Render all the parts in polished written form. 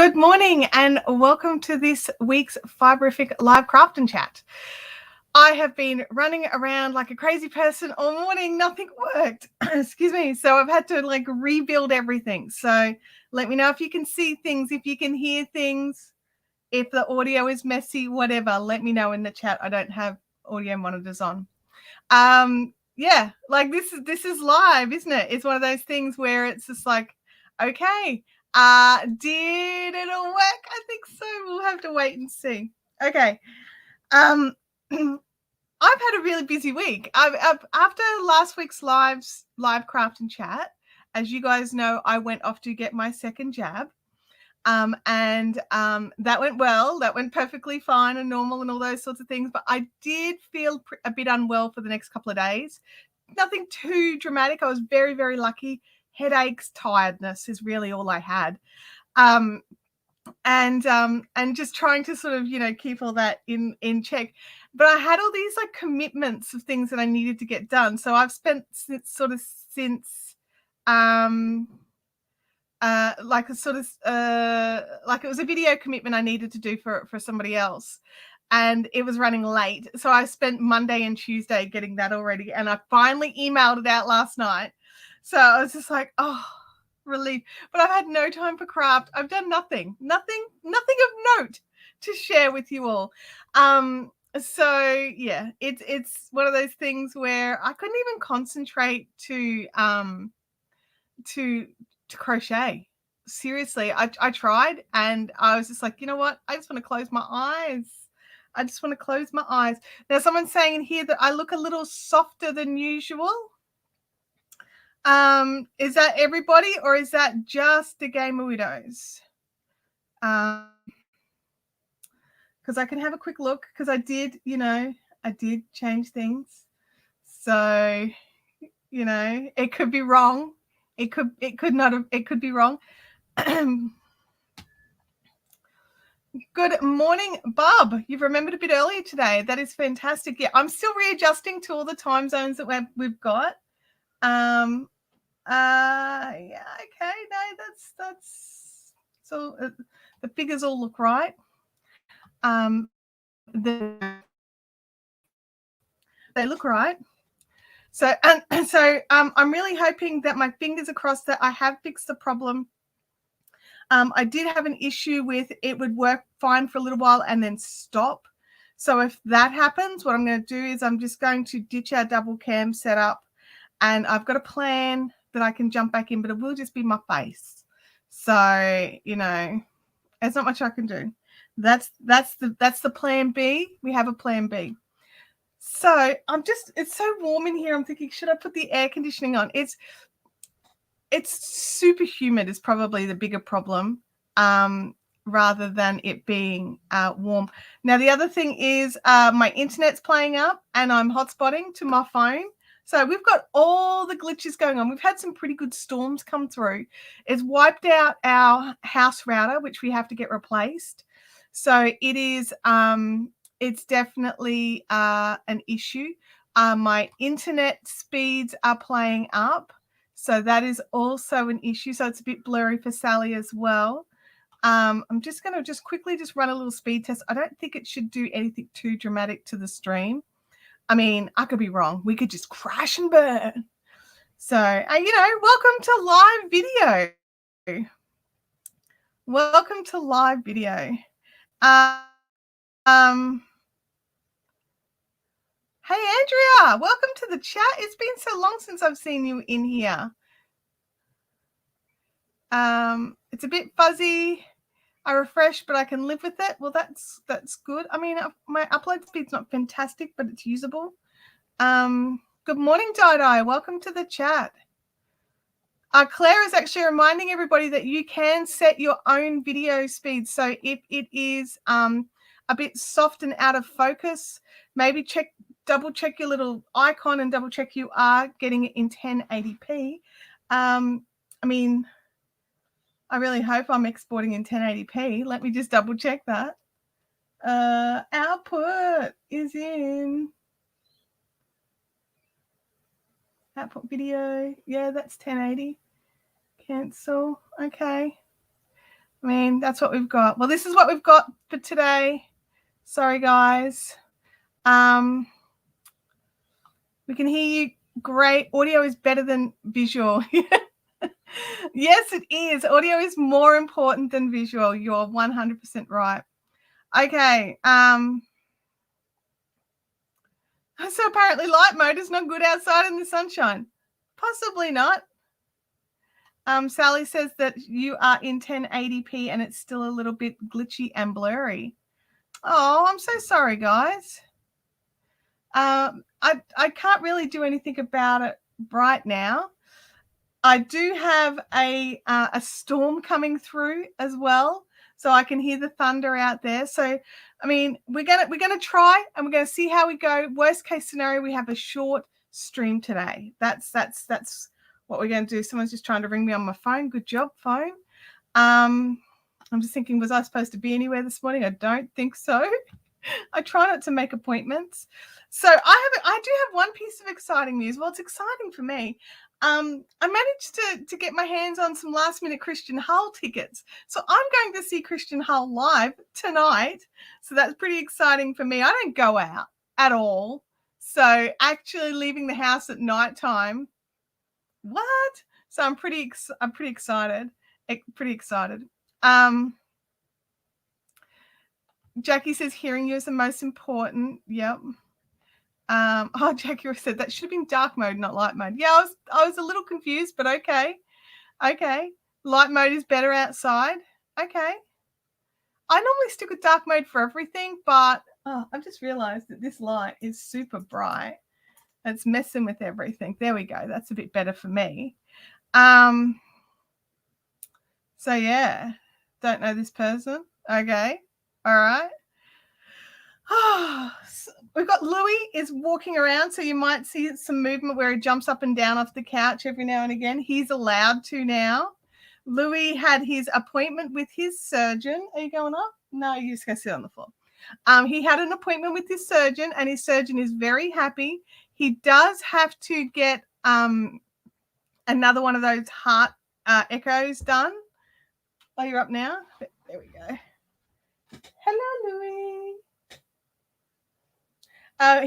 Good morning and welcome to this week's Fiberific live craft and chat. I have been running around like a crazy person all morning. Nothing worked. Excuse me. So I've had to rebuild everything. So let me know if you can see things, if you can hear things, if the audio is messy, whatever. Let me know in the chat. I don't have audio monitors on. Yeah, this is live, isn't it? It's one of those things where it's just like, okay. Did it all work? I think so. We'll have to wait and see. Okay. I've had a really busy week. After last week's live craft and chat, as you guys know, I went off to get my second jab. And that went well. That went perfectly fine and normal and all those sorts of things. But I did feel a bit unwell for the next couple of days. Nothing too dramatic. I was very, very lucky. Headaches, tiredness is really all I had. And just trying to sort of, keep all that in check. But I had all these commitments of things that I needed to get done. So I've spent since it was a video commitment I needed to do for somebody else, and it was running late. So I spent Monday and Tuesday getting that already, and I finally emailed it out last night. So I was just like, oh, relief. But I've had no time for craft. I've done nothing of note to share with you all. So yeah, it's one of those things where I couldn't even concentrate to crochet. Seriously, I tried, and I was just like, you know what? I just want to close my eyes. Now, someone's saying in here that I look a little softer than usual. Is that everybody, or is that just the Gamer Widows? Because I can have a quick look, because I did change things. So, it could be wrong. It could be wrong. Good morning, Bob. You've remembered a bit earlier today. That is fantastic. Yeah, I'm still readjusting to all the time zones that we've got. Yeah, okay. No, that's so the figures all look right. They look right. So I'm really hoping that my fingers are crossed that I have fixed the problem. I did have an issue with it would work fine for a little while and then stop. So if that happens, what I'm going to do is I'm just going to ditch our double cam setup, and I've got a plan that I can jump back in, but it will just be my face. So, there's not much I can do. That's the plan B. We have a plan B. So it's so warm in here. I'm thinking, should I put the air conditioning on? It's super humid is probably the bigger problem, rather than it being warm. Now, the other thing is my internet's playing up, and I'm hotspotting to my phone. So we've got all the glitches going on. We've had some pretty good storms come through. It's wiped out our house router, which we have to get replaced. So it is, it's definitely an issue. My internet speeds are playing up. So that is also an issue. So it's a bit blurry for Sally as well. I'm just going to quickly run a little speed test. I don't think it should do anything too dramatic to the stream. I mean, I could be wrong. We could just crash and burn. So, welcome to live video. Welcome to live video. Hey, Andrea, welcome to the chat. It's been so long since I've seen you in here. It's a bit fuzzy. I refresh, but I can live with it. Well, that's good. I mean, my upload speed's not fantastic, but it's usable. Good morning, Dai. Welcome to the chat. Claire is actually reminding everybody that you can set your own video speed. So if it is a bit soft and out of focus, maybe double check your little icon and double check you are getting it in 1080p. I mean, I really hope I'm exporting in 1080p. Let me just double check that. Output is in output video. Yeah, that's 1080. Cancel. Okay. I mean, that's what we've got. Well, this is what we've got for today. Sorry, guys. We can hear you great. Audio is better than visual. Yes, it is. Audio is more important than visual. You're 100% right. Okay. So apparently light mode is not good outside in the sunshine. Possibly not. Sally says that you are in 1080p and it's still a little bit glitchy and blurry. Oh, I'm so sorry, guys. I can't really do anything about it right now. I do have a storm coming through as well, so I can hear the thunder out there. So, I mean, we're gonna try and we're gonna see how we go. Worst case scenario, we have a short stream today. That's what we're gonna do. Someone's just trying to ring me on my phone. Good job, phone. I'm just thinking, was I supposed to be anywhere this morning? I don't think so. I try not to make appointments. So I do have one piece of exciting news. Well, it's exciting for me. I managed to get my hands on some last minute Christian Hull tickets. So I'm going to see Christian Hull live tonight. So that's pretty exciting for me. I don't go out at all. So actually leaving the house at nighttime. What? So I'm pretty excited. Pretty excited. Jackie says hearing you is the most important. Yep. Jackie said that should have been dark mode, not light mode. Yeah, I was a little confused, but okay. Okay. Light mode is better outside. Okay. I normally stick with dark mode for everything, but I've just realized that this light is super bright. It's messing with everything. There we go. That's a bit better for me. So yeah, don't know this person. Okay. All right. We've got Louis is walking around, so you might see some movement where he jumps up and down off the couch every now and again. He's allowed to now. Louis had his appointment with his surgeon. Are you going up? No, you're just going to sit on the floor. He had an appointment with his surgeon, and his surgeon is very happy. He does have to get another one of those heart echoes done. Oh, you're up now? There we go. Hello, Louis.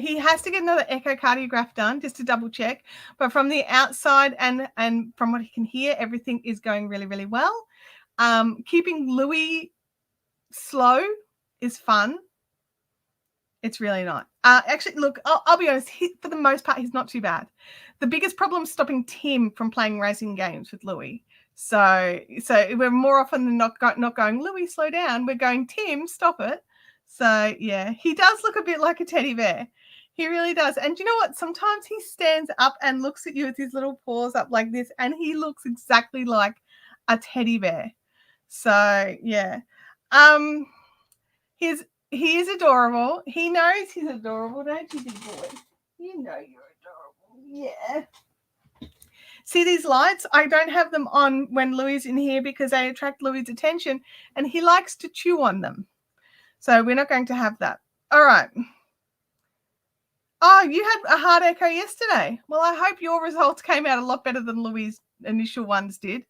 He has to get another echocardiograph done just to double check. But from the outside and from what he can hear, everything is going really, really well. Keeping Louis slow is fun. It's really not. Actually, look, I'll be honest. For the most part, he's not too bad. The biggest problem is stopping Tim from playing racing games with Louis. So we're more often than not going, Louis, slow down. We're going, Tim, stop it. So, yeah, he does look a bit like a teddy bear. He really does. And you know what? Sometimes he stands up and looks at you with his little paws up like this, and he looks exactly like a teddy bear. So, yeah. He is adorable. He knows he's adorable, don't you, big boy? You know you're adorable. Yeah. See these lights? I don't have them on when Louis is in here because they attract Louis' attention, and he likes to chew on them. So we're not going to have that. All right. Oh, you had a hard echo yesterday. Well, I hope your results came out a lot better than Louis' initial ones did.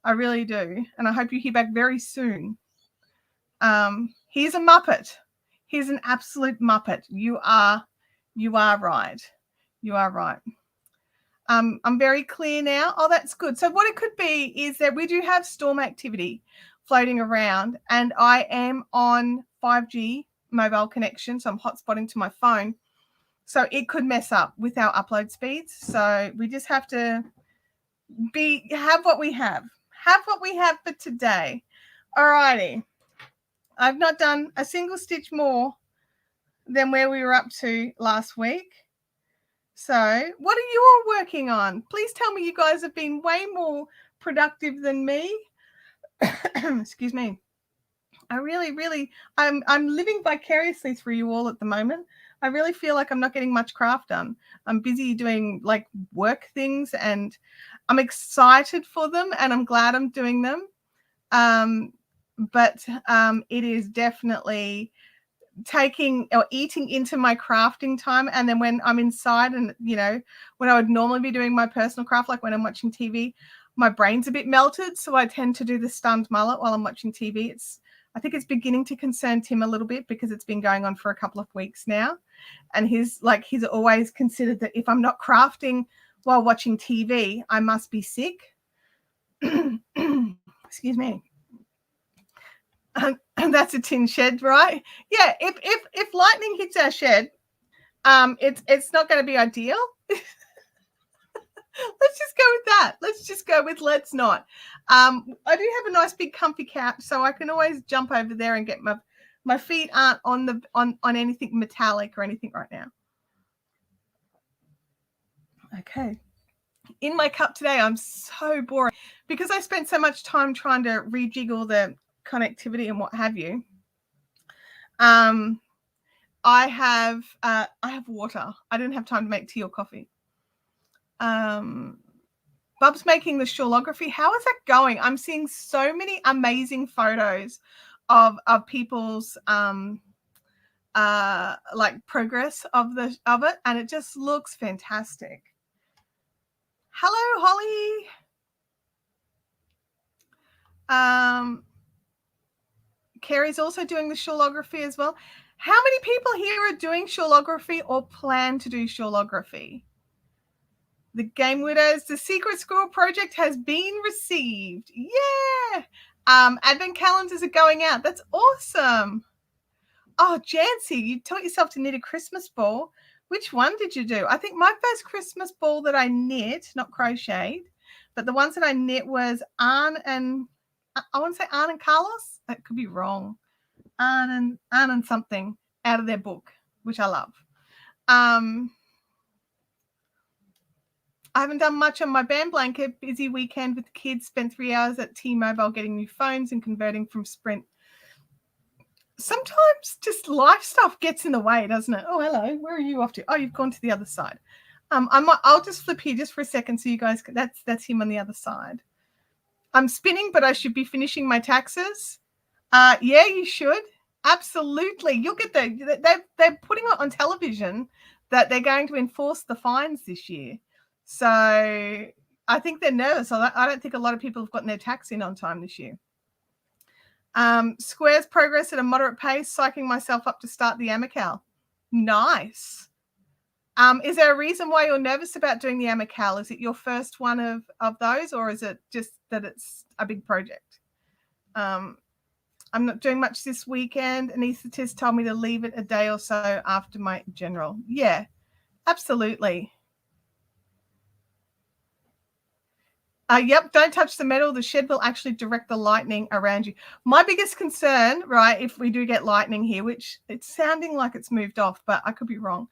I really do. And I hope you hear back very soon. He's a Muppet. He's an absolute Muppet. You are right. You are right. I'm very clear now. Oh, that's good. So what it could be is that we do have storm activity floating around, and I am on 5G mobile connection, so I'm hotspotting to my phone. So it could mess up with our upload speeds. So we just have to have what we have. Have what we have for today. All righty. I've not done a single stitch more than where we were up to last week. So what are you all working on? Please tell me you guys have been way more productive than me. Excuse me. I really, I'm living vicariously through you all at the moment. I really feel like I'm not getting much craft done. I'm busy doing like work things, and I'm excited for them, and I'm glad I'm doing them. But it is definitely taking or eating into my crafting time. And then when I'm inside and, you know, when I would normally be doing my personal craft, like when I'm watching TV, my brain's a bit melted, so I tend to do the stunned mullet while I'm watching TV. I think it's beginning to concern Tim a little bit because it's been going on for a couple of weeks now. And he's always considered that if I'm not crafting while watching TV, I must be sick. Excuse me. And that's a tin shed, right? Yeah, if lightning hits our shed, it's not going to be ideal. Let's just go with that. Let's just go with let's not. I do have a nice big comfy couch, so I can always jump over there and get my feet aren't on anything metallic or anything right now. Okay. In my cup today, I'm so boring because I spent so much time trying to rejiggle the connectivity and what have you. I have water. I didn't have time to make tea or coffee. Bub's making the shawlography. How is that going? I'm seeing so many amazing photos of people's like progress of it, and it just looks fantastic. Hello, Holly. Kerry's also doing the shawlography as well. How many people here are doing shawlography or plan to do shawlography? The Game Widows, the Secret Squirrel project has been received. Yeah. Advent calendars are going out. That's awesome. Oh, Jancy, you taught yourself to knit a Christmas ball. Which one did you do? I think my first Christmas ball that I knit, not crocheted, but the ones that I knit was Anne and I want to say Anne and Carlos. That could be wrong. Anne and something out of their book, which I love. I haven't done much on my band blanket. Busy weekend with the kids. Spent 3 hours at T-Mobile getting new phones and converting from Sprint. Sometimes just life stuff gets in the way, doesn't it? Oh, hello. Where are you off to? Oh, you've gone to the other side. I'll just flip here just for a second so you guys. That's him on the other side. I'm spinning, but I should be finishing my taxes. Yeah, you should. Absolutely. You'll get they're putting it on television that they're going to enforce the fines this year. So I think they're nervous. I don't think a lot of people have gotten their tax in on time this year. Squares progress at a moderate pace, psyching myself up to start the Amical. Nice. Is there a reason why you're nervous about doing the Amical? Is it your first one of those, or is it just that it's a big project? I'm not doing much this weekend. Anaesthetist told me to leave it a day or so after my general. Yeah, absolutely. Yep, don't touch the metal. The shed will actually direct the lightning around you. My biggest concern, right, if we do get lightning here, which it's sounding like it's moved off, but I could be wrong,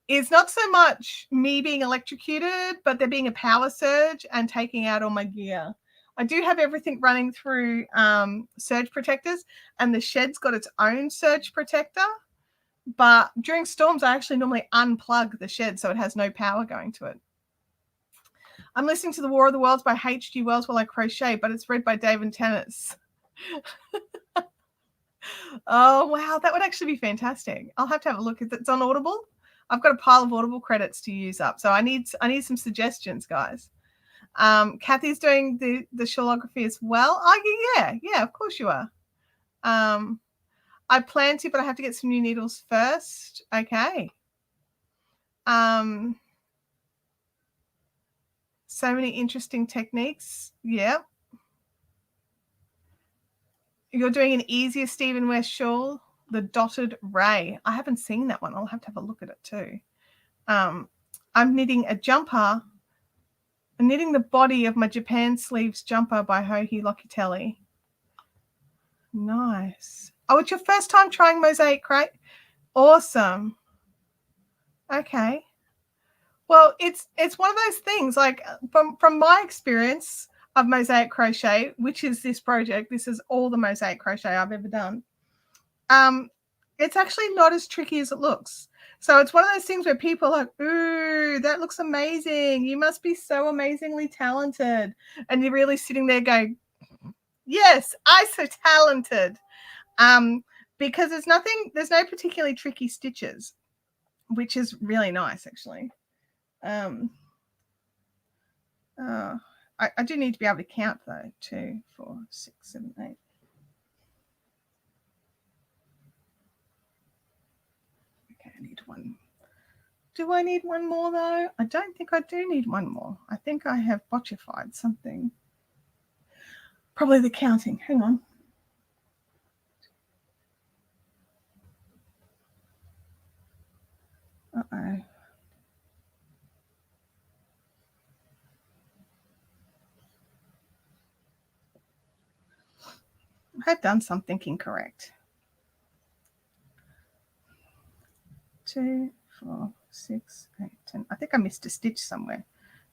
is not so much me being electrocuted, but there being a power surge and taking out all my gear. I do have everything running through surge protectors, and the shed's got its own surge protector. But during storms, I actually normally unplug the shed so it has no power going to it. I'm listening to The War of the Worlds by H.G. Wells while I crochet, but it's read by David Tennant. Oh, wow. That would actually be fantastic. I'll have to have a look. If it's on Audible, I've got a pile of Audible credits to use up. So I need some suggestions, guys. Kathy's doing the shawlography as well. Oh, yeah, of course you are. I plan to, but I have to get some new needles first. Okay. So many interesting techniques. Yeah. You're doing an easier Stephen West shawl, the dotted ray. I haven't seen that one. I'll have to have a look at it too. I'm knitting a jumper. I'm knitting the body of my Japan sleeves jumper by Hohi Locatelli. Nice. Oh, it's your first time trying mosaic crate? Awesome. Okay. Well, it's one of those things, like from my experience of mosaic crochet, which is this project. This is all the mosaic crochet I've ever done. It's actually not as tricky as it looks. So it's one of those things where people are like, ooh, that looks amazing. You must be so amazingly talented. And you're really sitting there going, yes, I'm so talented. Because there's no particularly tricky stitches, which is really nice, actually. I do need to be able to count though. 2, 4, 6, 7, 8. Okay, I need one. Do I need one more though? I don't think I do need one more. I think I have botchified something. Probably the counting. Hang on. Uh-oh. I have done something incorrect. 2, 4, 6, 8, 10. I think I missed a stitch somewhere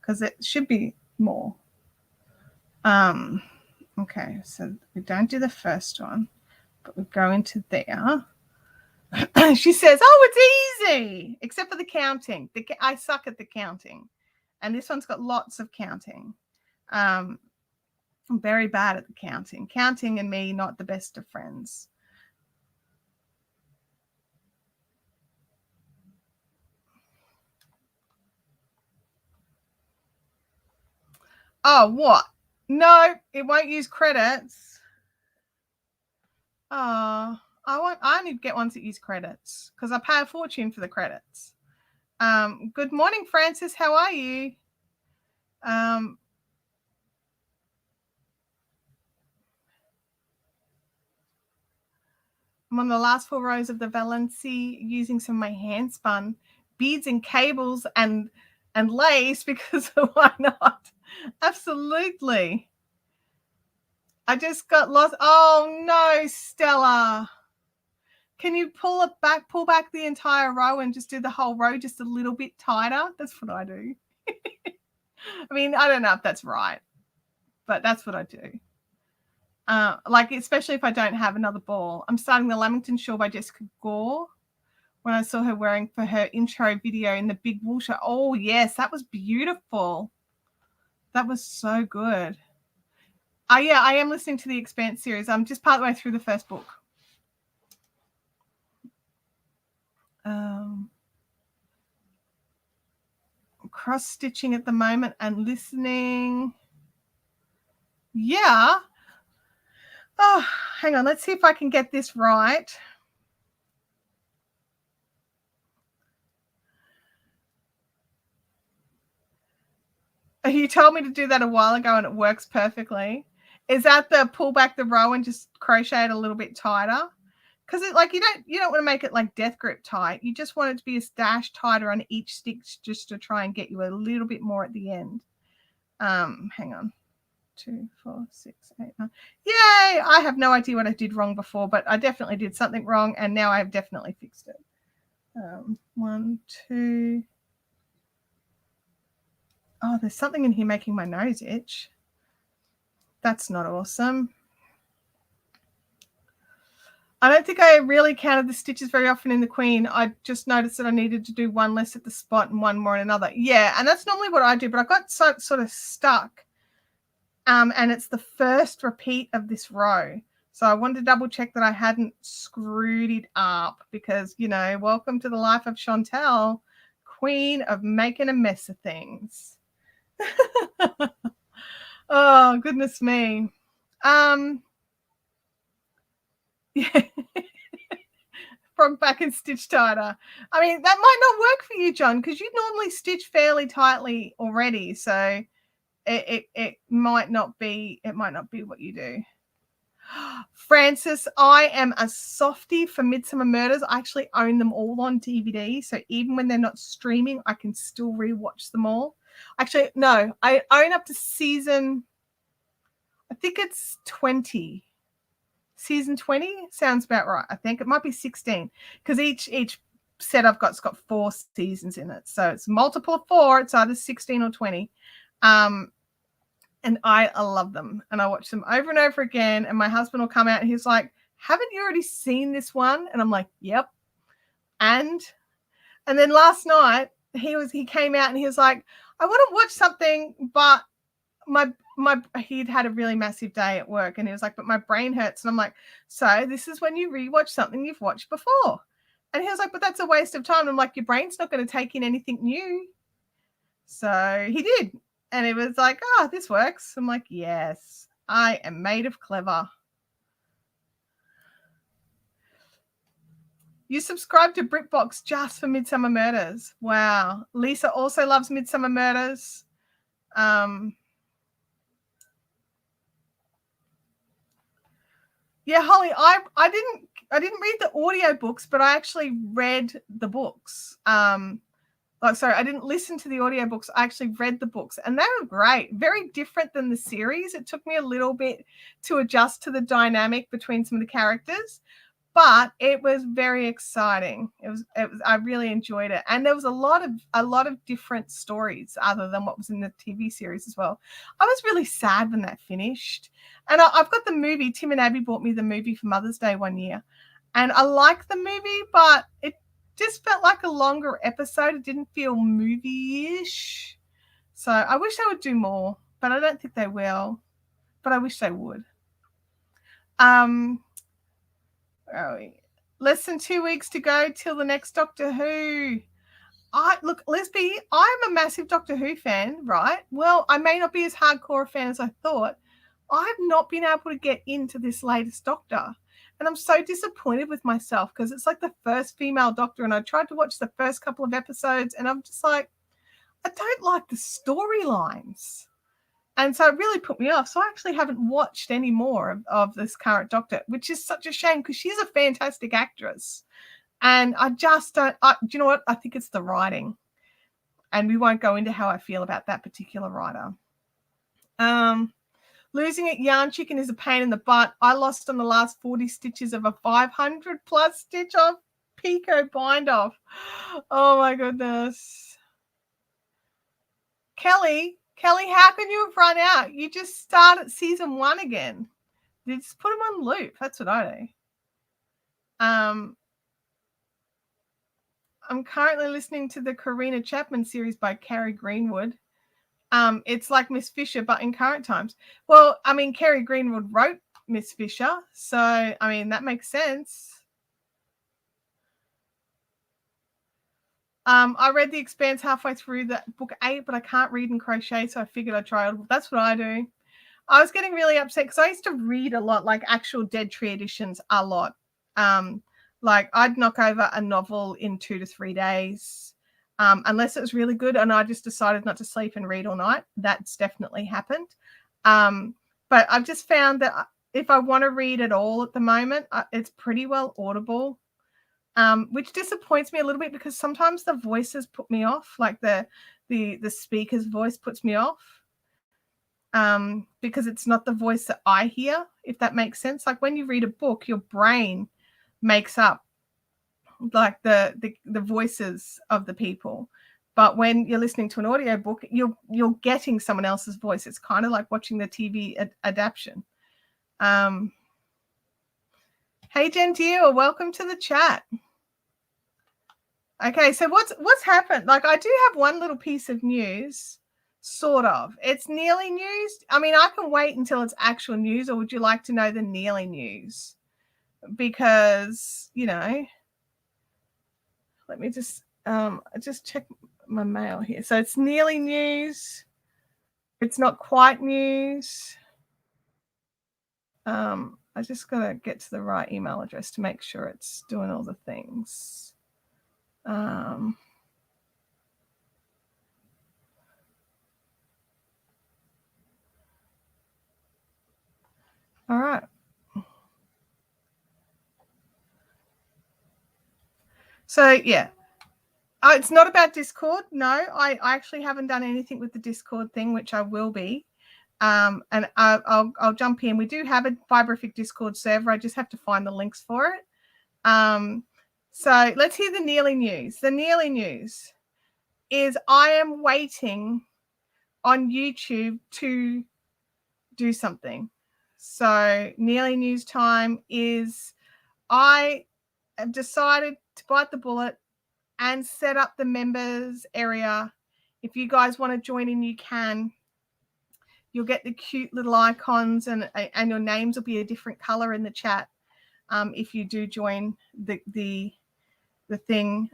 because it should be more. Okay, so we don't do the first one, but we go into there. She says, oh, it's easy, except for the counting. I suck at the counting. And this one's got lots of counting. I'm very bad at the counting. Counting and me, not the best of friends. Oh, what? No, it won't use credits. Oh, I need to get ones that use credits because I pay a fortune for the credits. Good morning, Francis. How are you? I'm on the last 4 rows of the Valency using some of my hand spun beads and cables and lace because why not? Absolutely. I just got lost. Oh no, Stella. Can you pull back the entire row and just do the whole row just a little bit tighter? That's what I do. I mean, I don't know if that's right, but that's what I do. Like, especially if I don't have another ball. I'm starting the Lamington shawl by Jessica Gore when I saw her wearing for her intro video in the big wool show. Oh, yes, that was beautiful. That was so good. Yeah, I am listening to the Expanse series. I'm just part of the way through the first book. Cross-stitching at the moment and listening. Yeah. Oh, hang on. Let's see if I can get this right. You told me to do that a while ago and it works perfectly. Is that the pull back the row and just crochet it a little bit tighter? Because it like you don't want to make it like death grip tight. You just want it to be a dash tighter on each stitch just to try and get you a little bit more at the end. Hang on. 2, 4, 6, 8, 9. Yay! I have no idea what I did wrong before, but I definitely did something wrong, and now I've definitely fixed it. 1, 2. Oh, there's something in here making my nose itch. That's not awesome. I don't think I really counted the stitches very often in the Queen. I just noticed that I needed to do one less at the spot and one more in another. Yeah, and that's normally what I do, but I got sort of stuck. And it's the first repeat of this row. So I wanted to double check that I hadn't screwed it up because, you know, welcome to the life of Chantel, queen of making a mess of things. Oh, goodness me. Yeah. Frog back and stitch tighter. I mean, that might not work for you, John, because you normally stitch fairly tightly already. So it might not be what you do. Francis, I am a softie for Midsummer Murders. I actually own them all on DVD. So even when they're not streaming, I can still rewatch them all. Actually, no, I own up to season, I think it's 20. Season 20 sounds about right. I think it might be 16 because each set I've got's got 4 seasons in it. So it's multiple of 4. It's either 16 or 20. And I love them. And I watch them over and over again. And my husband will come out and he's like, haven't you already seen this one? And I'm like, yep. And then last night he came out and he was like, I want to watch something, but he'd had a really massive day at work and he was like, but my brain hurts. And I'm like, so this is when you rewatch something you've watched before. And he was like, but that's a waste of time. I'm like, your brain's not going to take in anything new. So he did. And it was like, oh, this works. I'm like, yes, I am made of clever. You subscribe to BritBox just for Midsummer Murders. Wow. Lisa also loves Midsummer Murders. Yeah, Holly, I didn't read the audiobooks, but I actually read the books. I didn't listen to the audiobooks. I actually read the books, and they were great. Very different than the series. It took me a little bit to adjust to the dynamic between some of the characters, but it was very exciting. It was I really enjoyed it, and there was a lot of different stories other than what was in the TV series as well. I was really sad when that finished, and I've got the movie. Tim and Abby bought me the movie for Mother's Day one year, and I liked the movie, but it just felt like a longer episode. It didn't feel movie-ish, so I wish they would do more, but I don't think they will. But I wish they would. Less than 2 weeks to go till the next Doctor Who. Look, Lesby, I'm a massive Doctor Who fan, right? Well, I may not be as hardcore a fan as I thought. I've not been able to get into this latest Doctor. And I'm so disappointed with myself because it's like the first female Doctor, and I tried to watch the first couple of episodes, and I'm just like, I don't like the storylines. And so it really put me off. So I actually haven't watched any more of this current Doctor, which is such a shame because she's a fantastic actress. And I just don't, do you know what? I think it's the writing. And we won't go into how I feel about that particular writer. Losing at Yarn Chicken is a pain in the butt. I lost on the last 40 stitches of a 500 plus stitch off Pico bind off. Oh my goodness. Kelly, how can you have run out? You just start at season 1 again. You just put them on loop. That's what I do. I'm currently listening to the Karina Chapman series by Carrie Greenwood. It's like Miss Fisher, but in current times. Well, I mean, Carrie Greenwood wrote Miss Fisher, so, I mean, that makes sense. I read The Expanse halfway through book 8, but I can't read and crochet, so I figured I'd try it. That's what I do. I was getting really upset because I used to read a lot, like actual Dead Tree editions, a lot. Like I'd knock over a novel in 2 to 3 days, unless it was really good and I just decided not to sleep and read all night. That's definitely happened. But I've just found that if I want to read at all at the moment, it's pretty well Audible. Which disappoints me a little bit because sometimes the voices put me off, like the speaker's voice puts me off, because it's not the voice that I hear, if that makes sense. Like when you read a book, your brain makes up like the voices of the people, but when you're listening to an audiobook, you're getting someone else's voice. It's kind of like watching the TV adaptation. Hey, Gentile, welcome to the chat. Okay, so what's happened? Like, I do have one little piece of news, sort of. It's nearly news. I mean, I can wait until it's actual news, or would you like to know the nearly news? Because, you know, let me just check my mail here. So it's nearly news. It's not quite news. I just got to get to the right email address to make sure it's doing all the things. All right. So, yeah. It's not about Discord. No, I actually haven't done anything with the Discord thing, which I will be. And I'll jump in. We do have a Fiberific Discord server. I just have to find the links for it. So let's hear the nearly news. The nearly news is I am waiting on YouTube to do something. So nearly news time is I have decided to bite the bullet and set up the members area. If you guys want to join in, you can. You'll get the cute little icons and your names will be a different color in the chat if you do join the thing.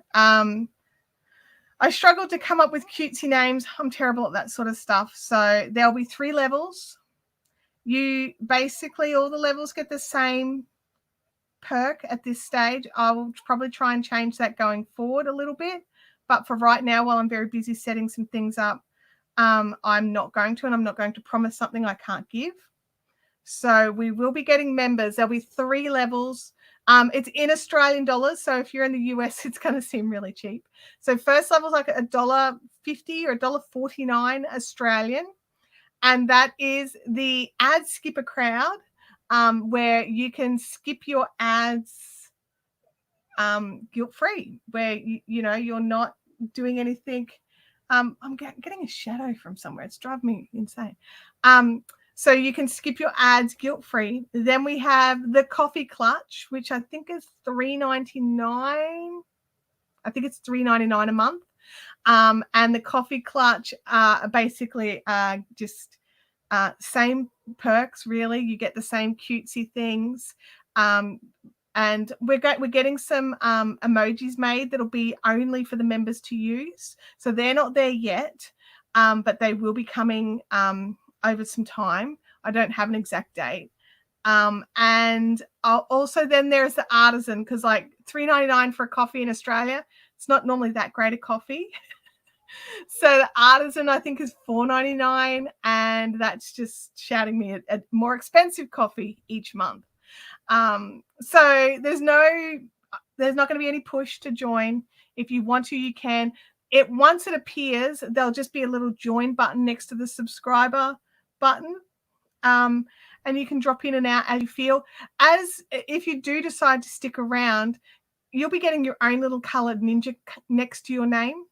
I struggled to come up with cutesy names. I'm terrible at that sort of stuff. So there'll be 3 levels. You basically, all the levels get the same perk at this stage. I will probably try and change that going forward a little bit. But for right now, while I'm very busy setting some things up, I'm not going to, and I'm not going to promise something I can't give. So we will be getting members. There'll be 3 levels. It's in Australian dollars. So if you're in the US, it's going to seem really cheap. So first level is like $1.50 or $1.49 Australian. And that is the ad skipper crowd, where you can skip your ads guilt-free, where you're not doing anything. I'm getting a shadow from somewhere. It's driving me insane. So you can skip your ads guilt-free. Then we have the coffee clutch, which I think is $3.99. I think it's $3.99 a month. And the coffee clutch basically just same perks, really. You get the same cutesy things. And we're getting some emojis made that'll be only for the members to use. So they're not there yet, but they will be coming over some time. I don't have an exact date. And also then there's the artisan, because like $3.99 for a coffee in Australia, it's not normally that great a coffee. So the artisan, I think, is $4.99, and that's just shouting me a more expensive coffee each month. So there's not going to be any push to join. If you want to, you can. Once it appears, there'll just be a little join button next to the subscriber button. And you can drop in and out as you feel. If you do decide to stick around, you'll be getting your own little colored ninja next to your name.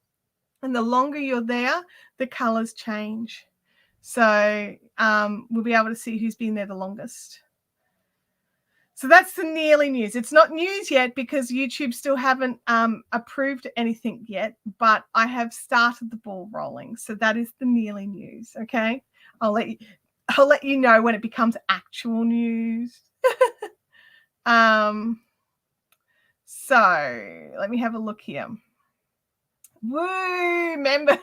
And the longer you're there, the colors change. So we'll be able to see who's been there the longest. So that's the nearly news. It's not news yet because YouTube still haven't approved anything yet, but I have started the ball rolling. So that is the nearly news. Okay. I'll let you know when it becomes actual news. So let me have a look here. Woo, members.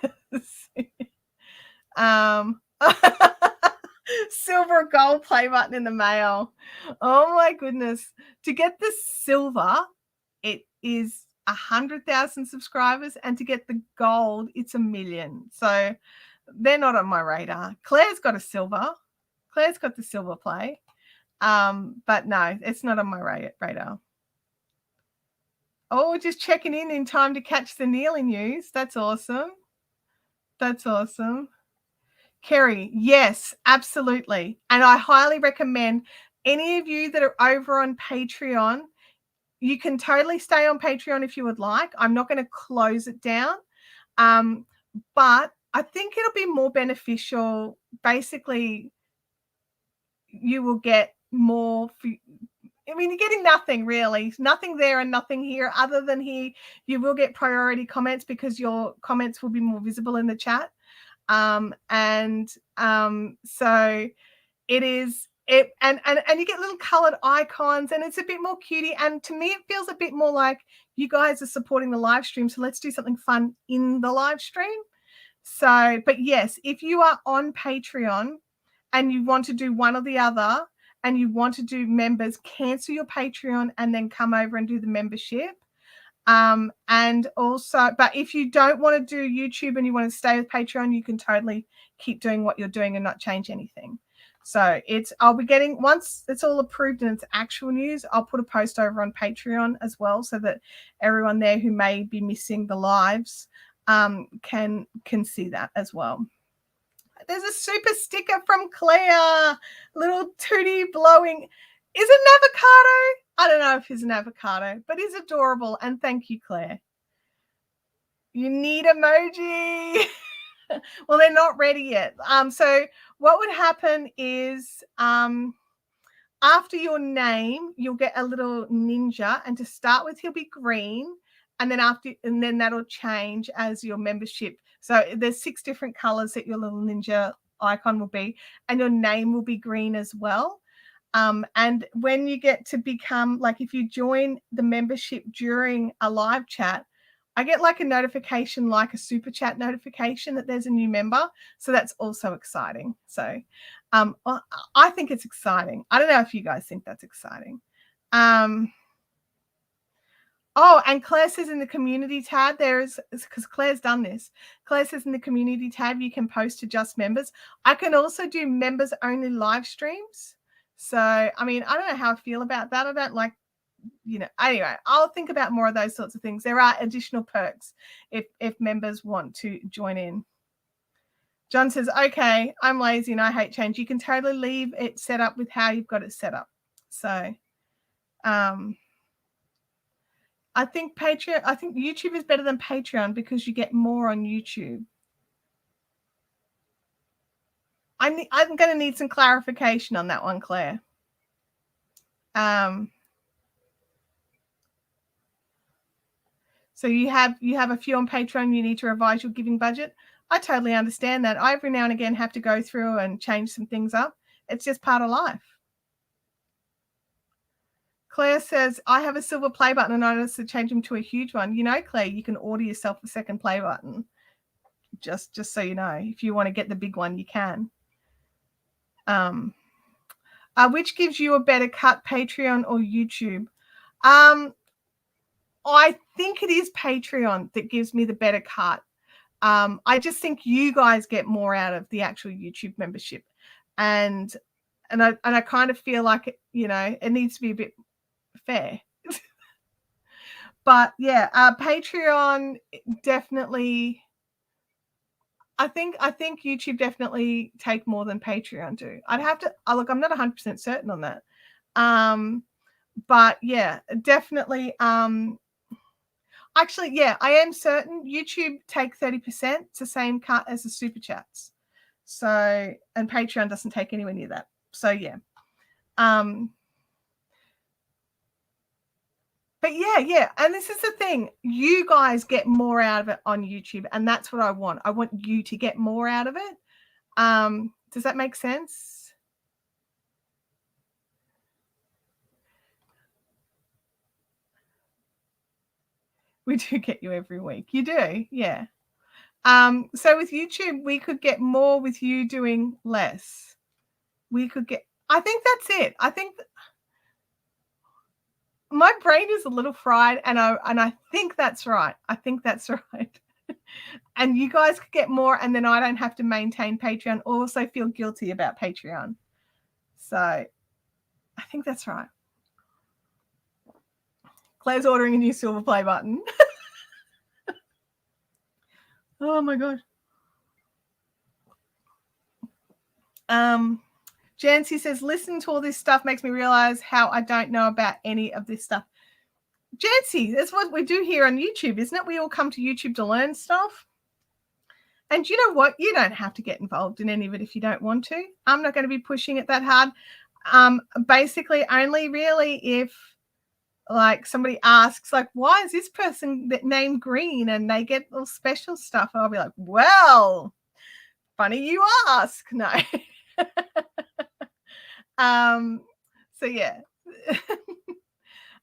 Silver gold play button in the mail. Oh my goodness. To get the silver, it is 100,000 subscribers, and to get the gold, it's 1 million. So they're not on my radar. Claire's got a silver. Claire's got the silver play. But no, it's not on my radar. Oh, just checking in time to catch the nearly news. That's awesome. That's awesome. Kerry, yes, absolutely. And I highly recommend any of you that are over on Patreon, you can totally stay on Patreon if you would like. I'm not going to close it down. But I think it'll be more beneficial. Basically, you will get more. I mean, you're getting nothing really, nothing there and nothing here, other than here you will get priority comments because your comments will be more visible in the chat. So it is it and you get little colored icons, and it's a bit more cutie. And to me, it feels a bit more like you guys are supporting the live stream. So let's do something fun in the live stream. So, but yes, if you are on Patreon and you want to do one or the other, and you want to do members, cancel your Patreon and then come over and do the membership. And also, but if you don't want to do YouTube and you want to stay with Patreon, you can totally keep doing what you're doing and not change anything. So I'll be getting, once it's all approved and it's actual news, I'll put a post over on Patreon as well, so that everyone there who may be missing the lives can see that as well. There's a super sticker from Claire, little tootie blowing. Is it an avocado? I don't know if he's an avocado, but he's adorable. And thank you, Claire. You need emoji. Well, they're not ready yet. So what would happen is after your name, you'll get a little ninja, and to start with, he'll be green. And then that'll change as your membership. So there's 6 different colors that your little ninja icon will be, and your name will be green as well. And when you get to become, like, if you join the membership during a live chat, I get like a notification, like a super chat notification that there's a new member. So that's also exciting. So I think it's exciting. I don't know if you guys think that's exciting. Oh, and Claire says in the community tab, because Claire's done this. Claire says in the community tab, you can post to just members. I can also do members only live streams. So, I mean, I don't know how I feel about that. I don't like, anyway, I'll think about more of those sorts of things. There are additional perks if members want to join in. John says, okay, I'm lazy and I hate change. You can totally leave it set up with how you've got it set up. So, I think YouTube is better than Patreon because you get more on YouTube. I'm going to need some clarification on that one, Claire. So you have a few on Patreon, you need to revise your giving budget. I totally understand that. I every now and again have to go through and change some things up. It's just part of life. Claire says, I have a silver play button and I noticed to change them to a huge one. Claire, you can order yourself a second play button. Just so you know, if you want to get the big one, you can. Which gives you a better cut, Patreon or YouTube? I think it is Patreon that gives me the better cut. I just think you guys get more out of the actual YouTube membership. And I kind of feel like, it needs to be a bit fair. But yeah, Patreon definitely, I think YouTube definitely take more than Patreon do. I'd have to look, I'm not 100% certain on that. But yeah, definitely. Actually, yeah, I am certain YouTube take 30%. It's the same cut as the super chats. So, and Patreon doesn't take anywhere near that. So yeah. But yeah. And this is the thing. You guys get more out of it on YouTube. And that's what I want. I want you to get more out of it. Does that make sense? We do get you every week. You do, yeah. So with YouTube, we could get more with you doing less. I think that's it. I think my brain is a little fried, and I think that's right. I think that's right. And you guys could get more, and then I don't have to maintain Patreon or also feel guilty about Patreon. So I think that's right. Claire's ordering a new silver play button. Oh my gosh. Jancy says, listening to all this stuff makes me realize how I don't know about any of this stuff. Jancy, that's what we do here on YouTube, isn't it? We all come to YouTube to learn stuff. And you know what? You don't have to get involved in any of it if you don't want to. I'm not going to be pushing it that hard. Basically, only really if like somebody asks, like, why is this person named Green and they get all special stuff? I'll be like, well, funny you ask. No. So yeah.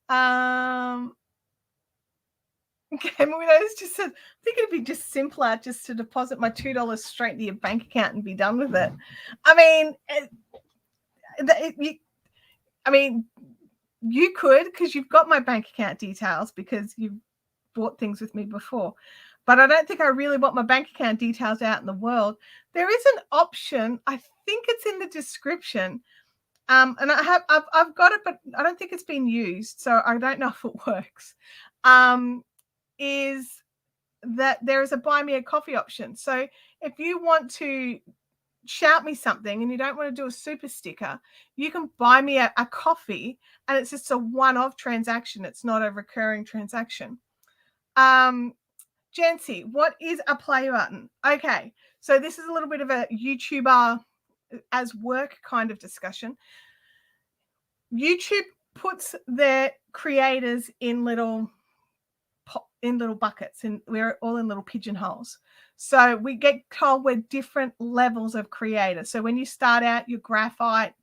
Cameron Widows just said, I think it'd be just simpler just to deposit my $2 straight to your bank account and be done with it. I mean, you could, because you've got my bank account details because you've bought things with me before. But I don't think I really want my bank account details out in the world. There is an option. I think it's in the description. And I've got it, but I don't think it's been used. So I don't know if it works. Is that there is a buy me a coffee option. So if you want to shout me something and you don't want to do a super sticker, you can buy me a coffee, and it's just a one-off transaction. It's not a recurring transaction. Jancy, what is a play button? Okay, so this is a little bit of a YouTuber as work kind of discussion. YouTube puts their creators in little buckets, and we're all in little pigeonholes. So we get told we're different levels of creator. So when you start out, you're graphite,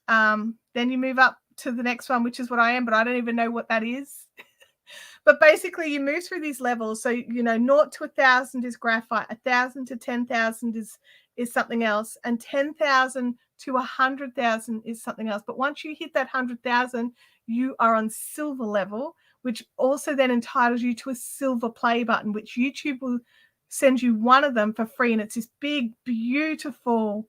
then you move up to the next one, which is what I am, but I don't even know what that is. But basically, you move through these levels. So, 0 to 1,000 is graphite, 1,000 to 10,000 is something else, and 10,000 to 100,000 is something else. But once you hit that 100,000, you are on silver level, which also then entitles you to a silver play button, which YouTube will send you one of them for free. And it's this big, beautiful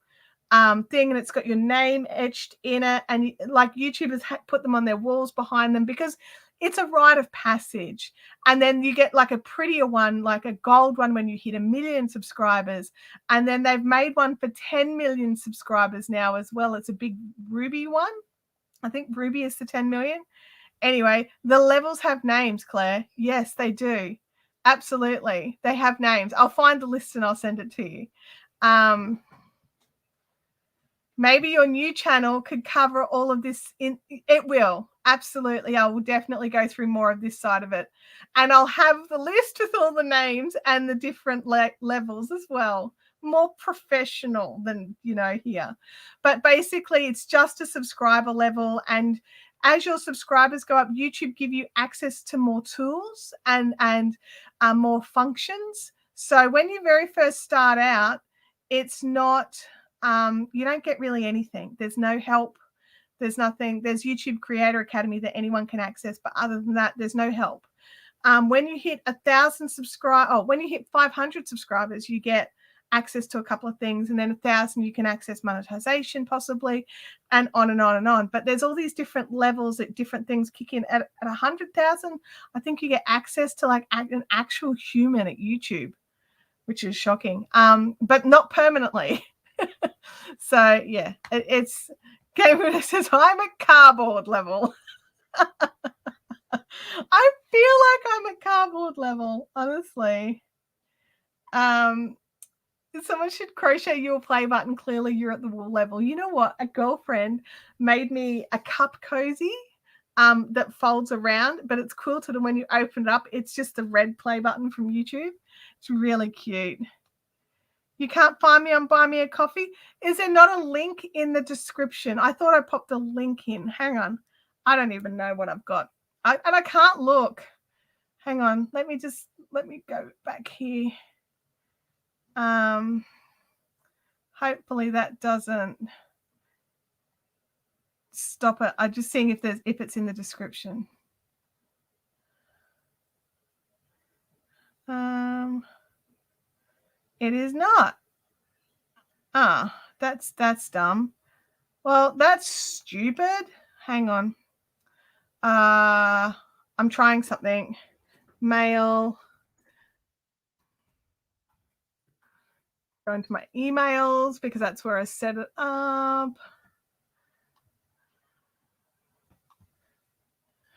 thing, and it's got your name etched in it. And like YouTubers put them on their walls behind them because it's a rite of passage. And then you get like a prettier one, like a gold one when you hit 1 million subscribers. And then they've made one for 10 million subscribers now as well. It's a big ruby one. I think ruby is the 10 million. Anyway, the levels have names, Claire. Yes, they do. Absolutely. They have names. I'll find the list and I'll send it to you. Maybe your new channel could cover all of this. It will. Absolutely. I will definitely go through more of this side of it. And I'll have the list with all the names and the different levels as well. More professional than, here. But basically, it's just a subscriber level. And as your subscribers go up, YouTube give you access to more tools and more functions. So when you very first start out, it's not... you don't get really anything. There's no help. There's nothing. There's YouTube Creator Academy that anyone can access, but other than that, there's no help. When you hit 1,000 when you hit 500 subscribers, you get access to a couple of things, and then 1,000 you can access monetization possibly, and on and on and on. But there's all these different levels that different things kick in. At 100,000, I think you get access to like an actual human at YouTube, which is shocking. But not permanently. So yeah, it's Gamer says I'm at cardboard level. I feel like I'm at cardboard level, honestly. Someone should crochet you a play button. Clearly you're at the wall level. You know what? A girlfriend made me a cup cozy that folds around, but it's quilted, and when you open it up, it's just the red play button from YouTube. It's really cute. You can't find me on Buy Me a Coffee? Is there not a link in the description? I thought I popped a link in. Hang on. I don't even know what I've got. And I can't look. Hang on. Let me go back here. Hopefully that doesn't stop it. I'm just seeing if it's in the description. It is not. That's dumb. Well, that's stupid. Hang on. I'm trying something. Mail. Go into my emails because that's where I set it up.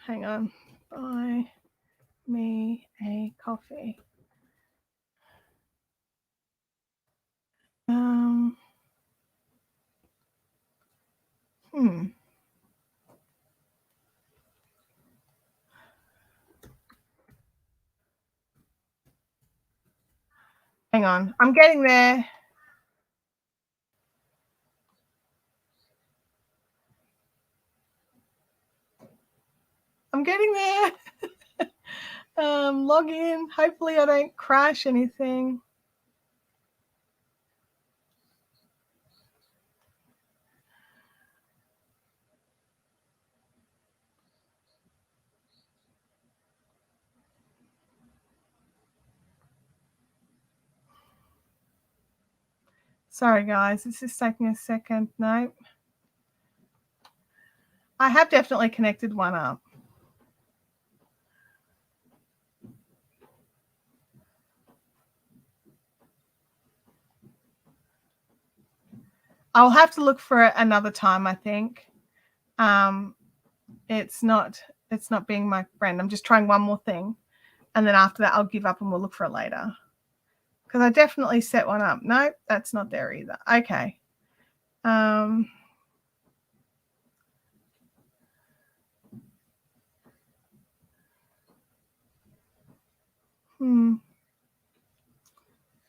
Hang on. Buy me a coffee. Hang on. I'm getting there. I'm getting there. Log in. Hopefully I don't crash anything. Sorry, guys. This is taking a second. Nope. I have definitely connected one up. I'll have to look for it another time, I think. It's not being my friend. I'm just trying one more thing. And then after that, I'll give up and we'll look for it later. Because I definitely set one up. Nope, that's not there either. Okay. I'm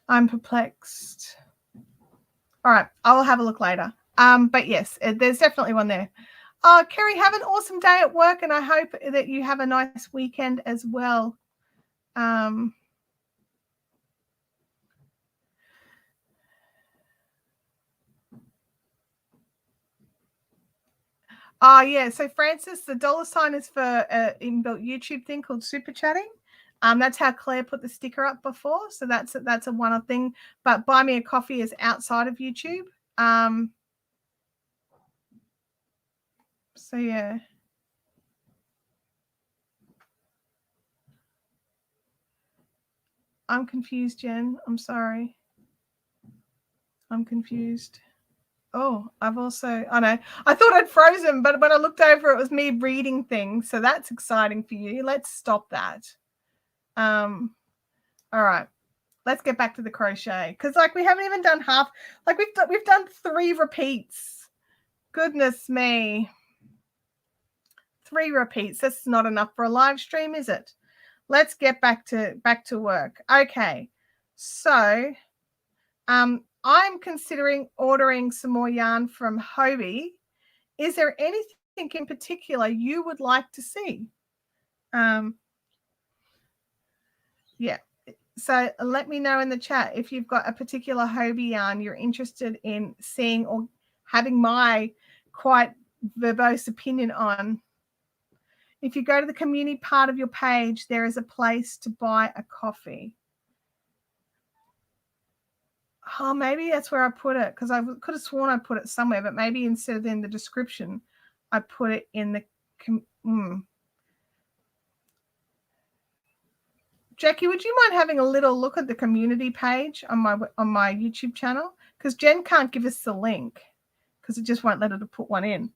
perplexed. All right, I'll have a look later. But yes, there's definitely one there. Kerry, have an awesome day at work, and I hope that you have a nice weekend as well. Yeah. So Francis, the $ is for an inbuilt YouTube thing called super chatting. That's how Claire put the sticker up before. So that's a one-off thing. But Buy Me a Coffee is outside of YouTube. So yeah. I'm confused, Jen. I'm sorry. I'm confused. Oh, I know. I thought I'd frozen, but when I looked over, it was me reading things. So that's exciting for you. Let's stop that. All right. Let's get back to the crochet, because we haven't even done half. We've done 3 repeats. Goodness me. 3 repeats. That's not enough for a live stream, is it? Let's get back to work. Okay. So, I'm considering ordering some more yarn from Hobie. Is there anything in particular you would like to see? Yeah. So let me know in the chat if you've got a particular Hobie yarn you're interested in seeing or having my quite verbose opinion on. If you go to the community part of your page, there is a place to buy a coffee. Oh, maybe that's where I put it, because I could have sworn I put it somewhere, but maybe instead of in the description, I put it in the... Jackie, would you mind having a little look at the community page on my YouTube channel? Because Jen can't give us the link because it just won't let her to put one in.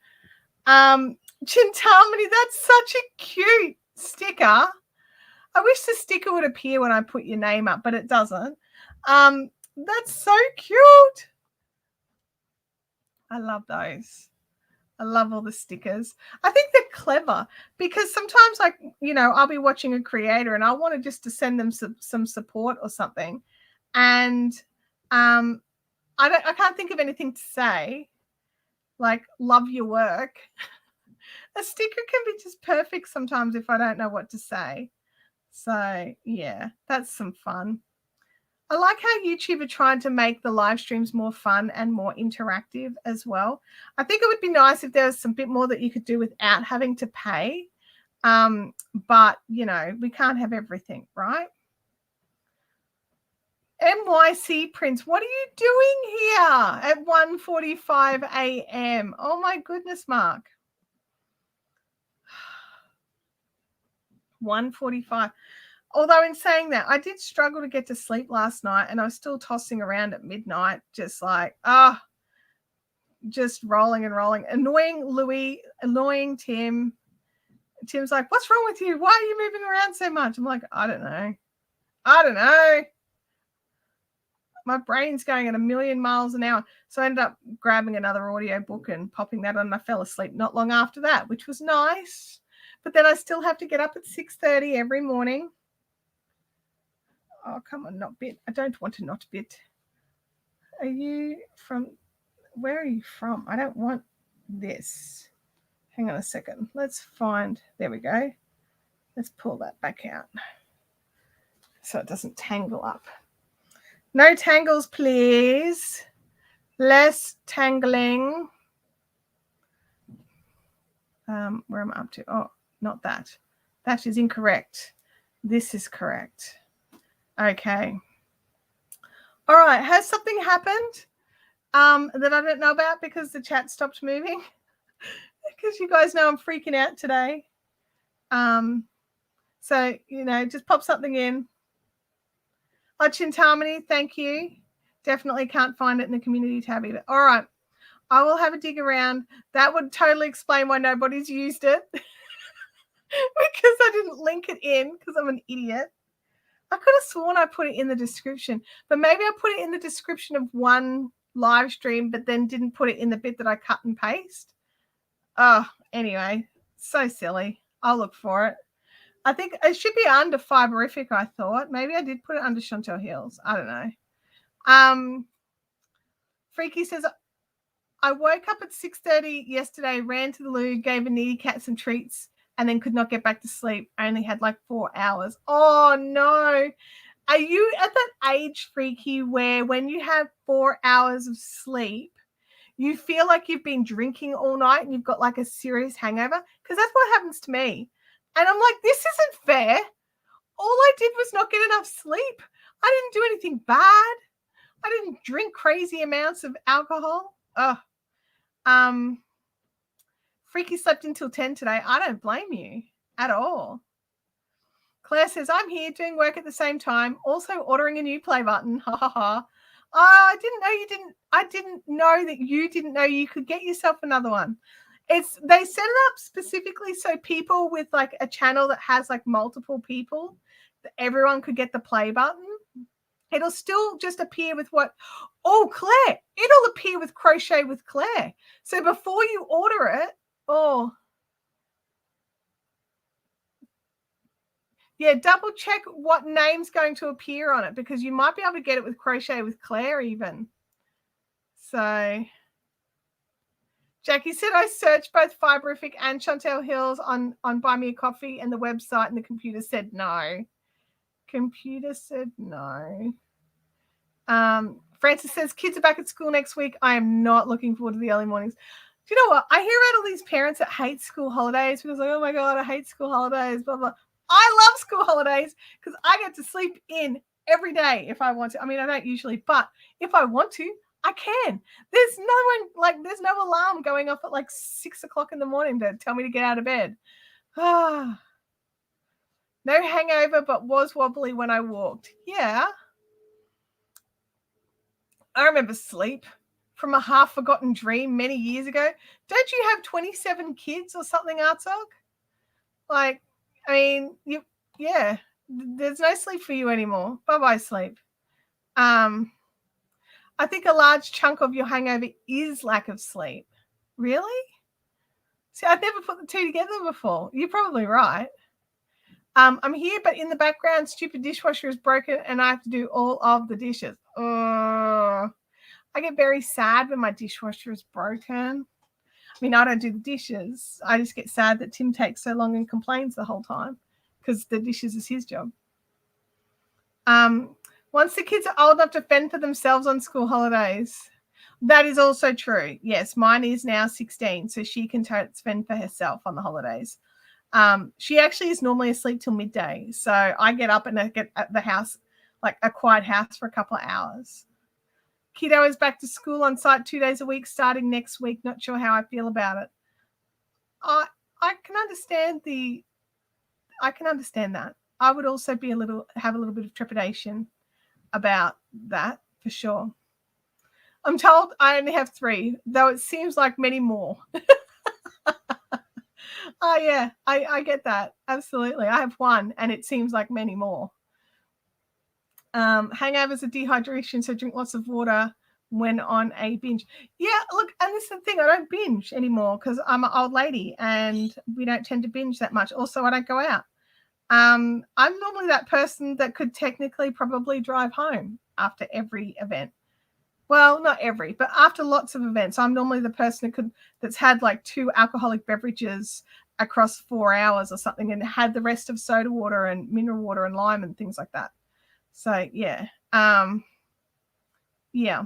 Chintamani, that's such a cute sticker. I wish the sticker would appear when I put your name up, but it doesn't. That's so cute. I love those. I love all the stickers. I think they're clever because sometimes, I'll be watching a creator and I want to send them some support or something. And I can't think of anything to say, like, love your work. A sticker can be just perfect sometimes if I don't know what to say. So, yeah, that's some fun. I like how YouTube are trying to make the live streams more fun and more interactive as well. I think it would be nice if there was some bit more that you could do without having to pay. But, we can't have everything, right? NYC Prince, what are you doing here at 1:45 a.m.? Oh, my goodness, Mark. 1:45. Although in saying that, I did struggle to get to sleep last night, and I was still tossing around at midnight, just just rolling and rolling. Annoying Louis, annoying Tim. Tim's like, what's wrong with you? Why are you moving around so much? I'm like, I don't know. My brain's going at 1,000,000 miles an hour. So I ended up grabbing another audio book and popping that on, and I fell asleep not long after that, which was nice. But then I still have to get up at 6:30 every morning. Oh, come on, not bit. I don't want to not bit. Are you from... Where are you from? I don't want this. Hang on a second. Let's find... There we go. Let's pull that back out so it doesn't tangle up. No tangles, please. Less tangling. Where am I up to? Oh, not that. That is incorrect. This is correct. Okay. All right. Has something happened that I don't know about because the chat stopped moving? Because you guys know I'm freaking out today. So, just pop something in. Oh, Chintamani, thank you. Definitely can't find it in the community tab either. All right. I will have a dig around. That would totally explain why nobody's used it. Because I didn't link it in because I'm an idiot. I could have sworn I put it in the description, but maybe I put it in the description of one live stream, but then didn't put it in the bit that I cut and paste. Oh, anyway, so silly. I'll look for it. I think it should be under Fiberific, I thought. Maybe I did put it under Chantel Hills. I don't know. Freaky says, I woke up at 6:30 yesterday, ran to the loo, gave a needy cat some treats, and then could not get back to sleep. I only had like 4 hours. Oh, no. Are you at that age, Freaky, where when you have 4 hours of sleep, you feel like you've been drinking all night and you've got like a serious hangover? Because that's what happens to me. And I'm like, this isn't fair. All I did was not get enough sleep. I didn't do anything bad. I didn't drink crazy amounts of alcohol. Freaky slept until 10 today. I don't blame you at all. Claire says, I'm here doing work at the same time, also ordering a new play button. Ha ha ha. Oh, I didn't know that you didn't know you could get yourself another one. They set it up specifically so people with like a channel that has like multiple people, that everyone could get the play button. It'll still just appear with Claire, it'll appear with Crochet with Claire. So before you order it, yeah, double check what name's going to appear on it, because you might be able to get it with Crochet with Claire even. So Jackie said, I searched both Fiberific and Chantel Hills on Buy Me a Coffee and the website, and the computer said no. Francis says, kids are back at school next week. I am not looking forward to the early mornings. Do you know what? I hear about all these parents that hate school holidays because like, oh my God, I hate school holidays, blah, blah. I love school holidays because I get to sleep in every day if I want to. I mean, I don't usually, but if I want to, I can. There's no alarm going off at like 6 o'clock in the morning to tell me to get out of bed. No hangover, but was wobbly when I walked. Yeah. I remember sleep from a half-forgotten dream many years ago. Don't you have 27 kids or something, Artsog? Like, I mean, there's no sleep for you anymore. Bye-bye, sleep. I think a large chunk of your hangover is lack of sleep. Really? See, I've never put the two together before. You're probably right. I'm here, but in the background, stupid dishwasher is broken and I have to do all of the dishes. I get very sad when my dishwasher is broken. I mean, I don't do the dishes. I just get sad that Tim takes so long and complains the whole time because the dishes is his job. Once the kids are old enough to fend for themselves on school holidays. That is also true. Yes, mine is now 16, so she can fend for herself on the holidays. She actually is normally asleep till midday. So I get up and I get at the house, like a quiet house, for a couple of hours. Kiddo is back to school on site 2 days a week starting next week. Not sure how I feel about it. I can understand that. I would also have a little bit of trepidation about that for sure. I'm told I only have 3, though it seems like many more. Oh, yeah, I get that. Absolutely. I have 1, and it seems like many more. Hangovers of dehydration, so drink lots of water when on a binge. Yeah, look, and this is the thing. I don't binge anymore because I'm an old lady, and we don't tend to binge that much. Also, I don't go out. I'm normally that person that could technically probably drive home after every event. Well, not every, but after lots of events. I'm normally the person that's had like 2 alcoholic beverages across 4 hours or something and had the rest of soda water and mineral water and lime and things like that. So, yeah. Yeah.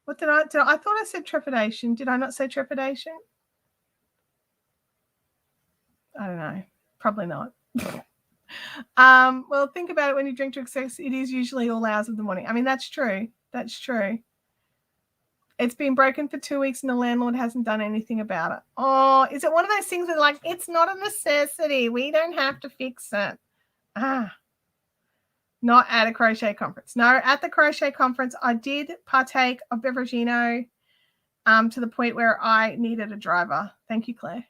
What did I thought I said trepidation. Did I not say trepidation? I don't know. Probably not. Well, think about it. When you drink to excess, it is usually all hours of the morning. I mean, that's true. That's true. It's been broken for 2 weeks and the landlord hasn't done anything about it. Oh, is it one of those things that like, it's not a necessity. We don't have to fix it. Not at a crochet conference. No, at the crochet conference, I did partake of Beveragino to the point where I needed a driver. Thank you, Claire.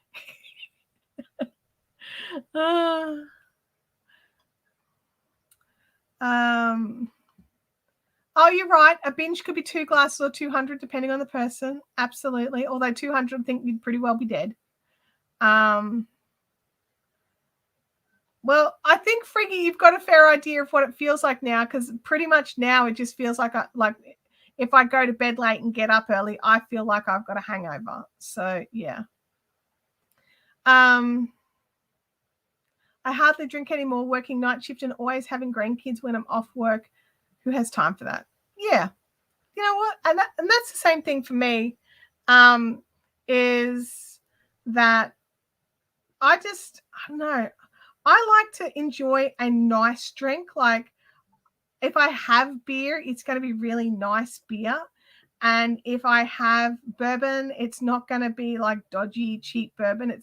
Oh, you're right. A binge could be 2 glasses or 200, depending on the person. Absolutely. Although 200, I think you'd pretty well be dead. Well, I think, Freaky, you've got a fair idea of what it feels like now, because pretty much now it just feels like if I go to bed late and get up early, I feel like I've got a hangover. So yeah. I hardly drink anymore, working night shift and always having grandkids when I'm off work. Who has time for that? Yeah. You know what? And that's the same thing for me, is that I don't know. I like to enjoy a nice drink. Like, if I have beer, it's going to be really nice beer. And if I have bourbon, it's not going to be like dodgy, cheap bourbon.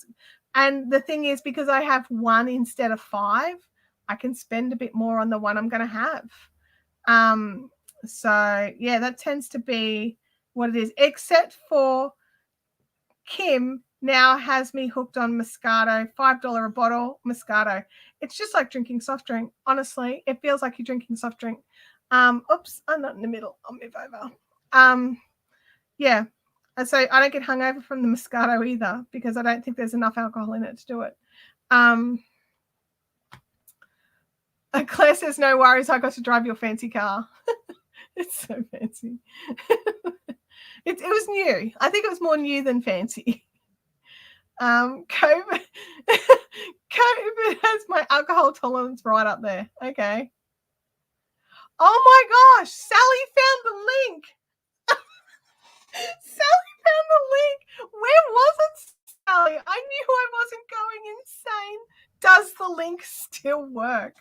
And the thing is, because I have one instead of 5, I can spend a bit more on the one I'm going to have. So yeah, that tends to be what it is, except for Kim now has me hooked on Moscato, $5 a bottle Moscato. It's just like drinking soft drink. Honestly, it feels like you're drinking soft drink. Oops, I'm not in the middle. I'll move over. Yeah. And so I don't get hungover from the Moscato either, because I don't think there's enough alcohol in it to do it. Claire says, no worries, I got to drive your fancy car. It's so fancy. It was new. I think it was more new than fancy. COVID has my alcohol tolerance right up there. Okay. Oh my gosh, Sally found the link. Sally found the link. Where was it, Sally? I knew I wasn't going insane. Does the link still work?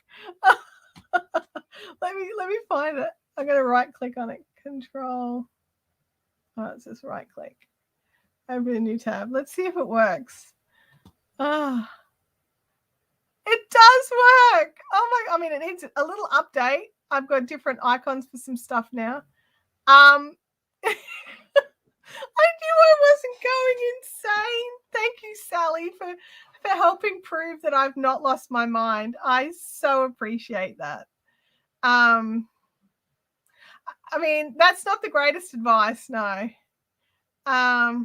Let me find it. I'm going to right click on it. Control. Oh, it says right click. Open a new tab. Let's see if it works. It does work. Oh my, I mean, it needs a little update. I've got different icons for some stuff now. I knew I wasn't going insane. Thank you, Sally, for helping prove that I've not lost my mind. I so appreciate that. I mean, that's not the greatest advice, no. I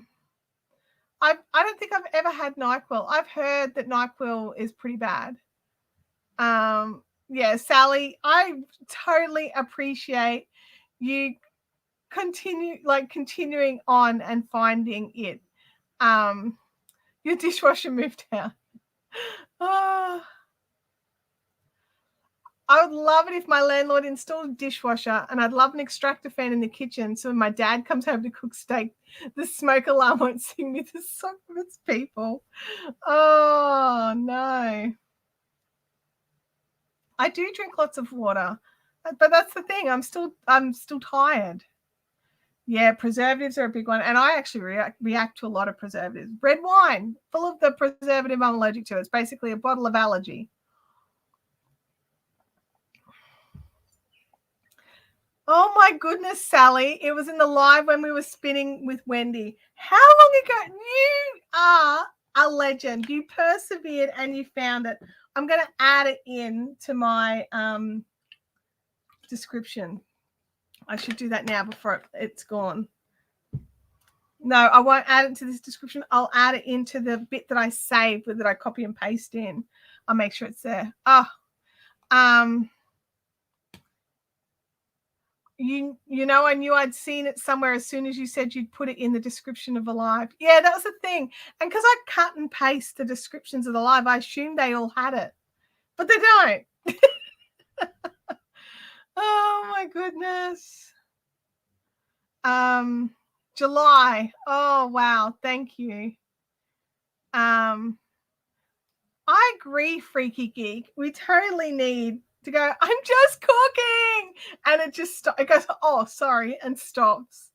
don't think I've ever had NyQuil. I've heard that NyQuil is pretty bad. Yeah, Sally, I totally appreciate you continuing on and finding it. Your dishwasher moved out. Oh, I would love it if my landlord installed a dishwasher, and I'd love an extractor fan in the kitchen, so when my dad comes home to cook steak, the smoke alarm won't sing me the song of its people. Oh no. I do drink lots of water, but that's the thing. I'm still tired. Yeah, preservatives are a big one, and I actually react to a lot of preservatives. Red wine, full of the preservative I'm allergic to. It's basically a bottle of allergy. Oh my goodness, Sally. It was in the live when we were spinning with Wendy. How long ago? You are a legend. You persevered and you found it. I'm going to add it in to my description. I should do that now before it's gone. No, I won't add it to this description. I'll add it into the bit that I saved, that I copy and paste in. I'll make sure it's there. You know, I knew I'd seen it somewhere as soon as you said you'd put it in the description of the live. Yeah, that was the thing. And because I cut and paste the descriptions of the live, I assumed they all had it. But they don't. Oh, my goodness. July. Oh, wow. Thank you. I agree, Freaky Geek. We totally need to go, I'm just cooking, and it just it goes, oh sorry, and stops.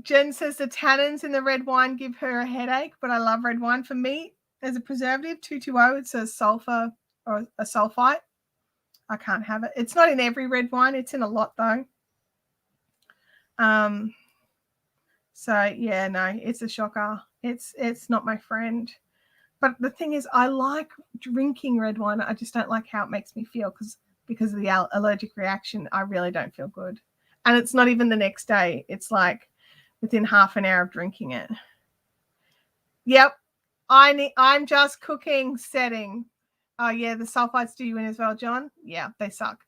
Jen says the tannins in the red wine give her a headache, but I love red wine. For me, as a preservative, 2,2-0, it's a sulfur or a sulfite. I can't have it. It's not in every red wine. It's in a lot though. So yeah, no, it's a shocker. It's not my friend. But the thing is, I like drinking red wine. I just don't like how it makes me feel because of the allergic reaction. I really don't feel good. And it's not even the next day. It's like within half an hour of drinking it. Yep. I'm just cooking setting. Oh yeah, the sulfites do you in as well, John. Yeah, they suck.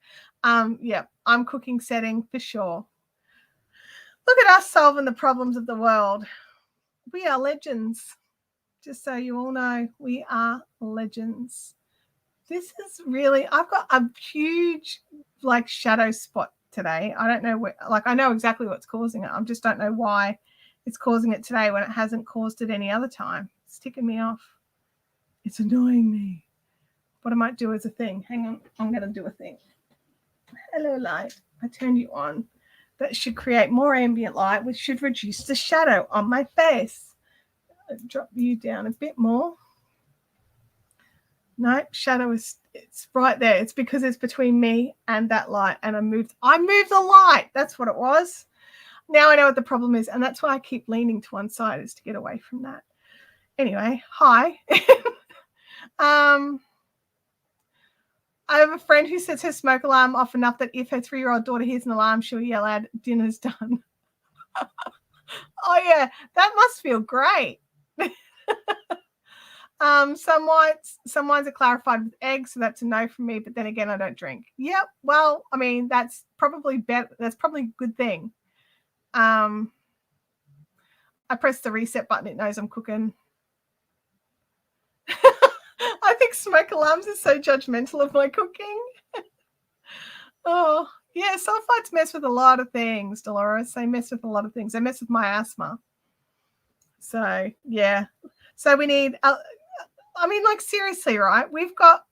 Yeah, I'm cooking setting for sure. Look at us solving the problems of the world. We are legends. Just so you all know, we are legends. This is really, I've got a huge like shadow spot today. I don't know where, like I know exactly what's causing it. I just don't know why it's causing it today when it hasn't caused it any other time. It's ticking me off. It's annoying me. What I might do is a thing. Hang on, I'm going to do a thing. Hello, light. I turned you on. That should create more ambient light, which should reduce the shadow on my face. I'll drop you down a bit more. No, shadow it's right there. It's because it's between me and that light, and I moved the light. That's what it was. Now I know what the problem is, and that's why I keep leaning to one side, is to get away from that. Anyway, hi. I have a friend who sets her smoke alarm off enough that if her 3-year-old daughter hears an alarm, she'll yell out, "Dinner's done." Oh yeah, that must feel great. Some wines are clarified with eggs, so that's a no from me, but then again, I don't drink. Yep, well, I mean, that's probably better. That's probably a good thing. I press the reset button, it knows I'm cooking. I think smoke alarms are so judgmental of my cooking. Oh, yeah, sulfites mess with a lot of things, Dolores. They mess with a lot of things. They mess with my asthma. So, yeah. So we need, I mean, like, seriously, right? We've got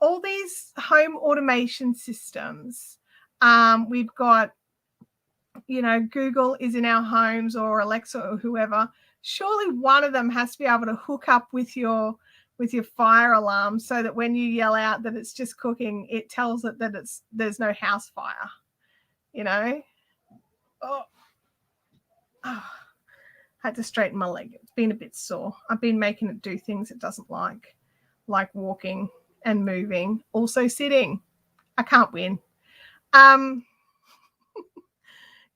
all these home automation systems. We've got, you know, Google is in our homes, or Alexa or whoever. Surely one of them has to be able to hook up with your fire alarm, so that when you yell out that it's just cooking, it tells it that there's no house fire, you know. Oh, I had to straighten my leg. It's been a bit sore. I've been making it do things it doesn't like walking and moving, also sitting. I can't win.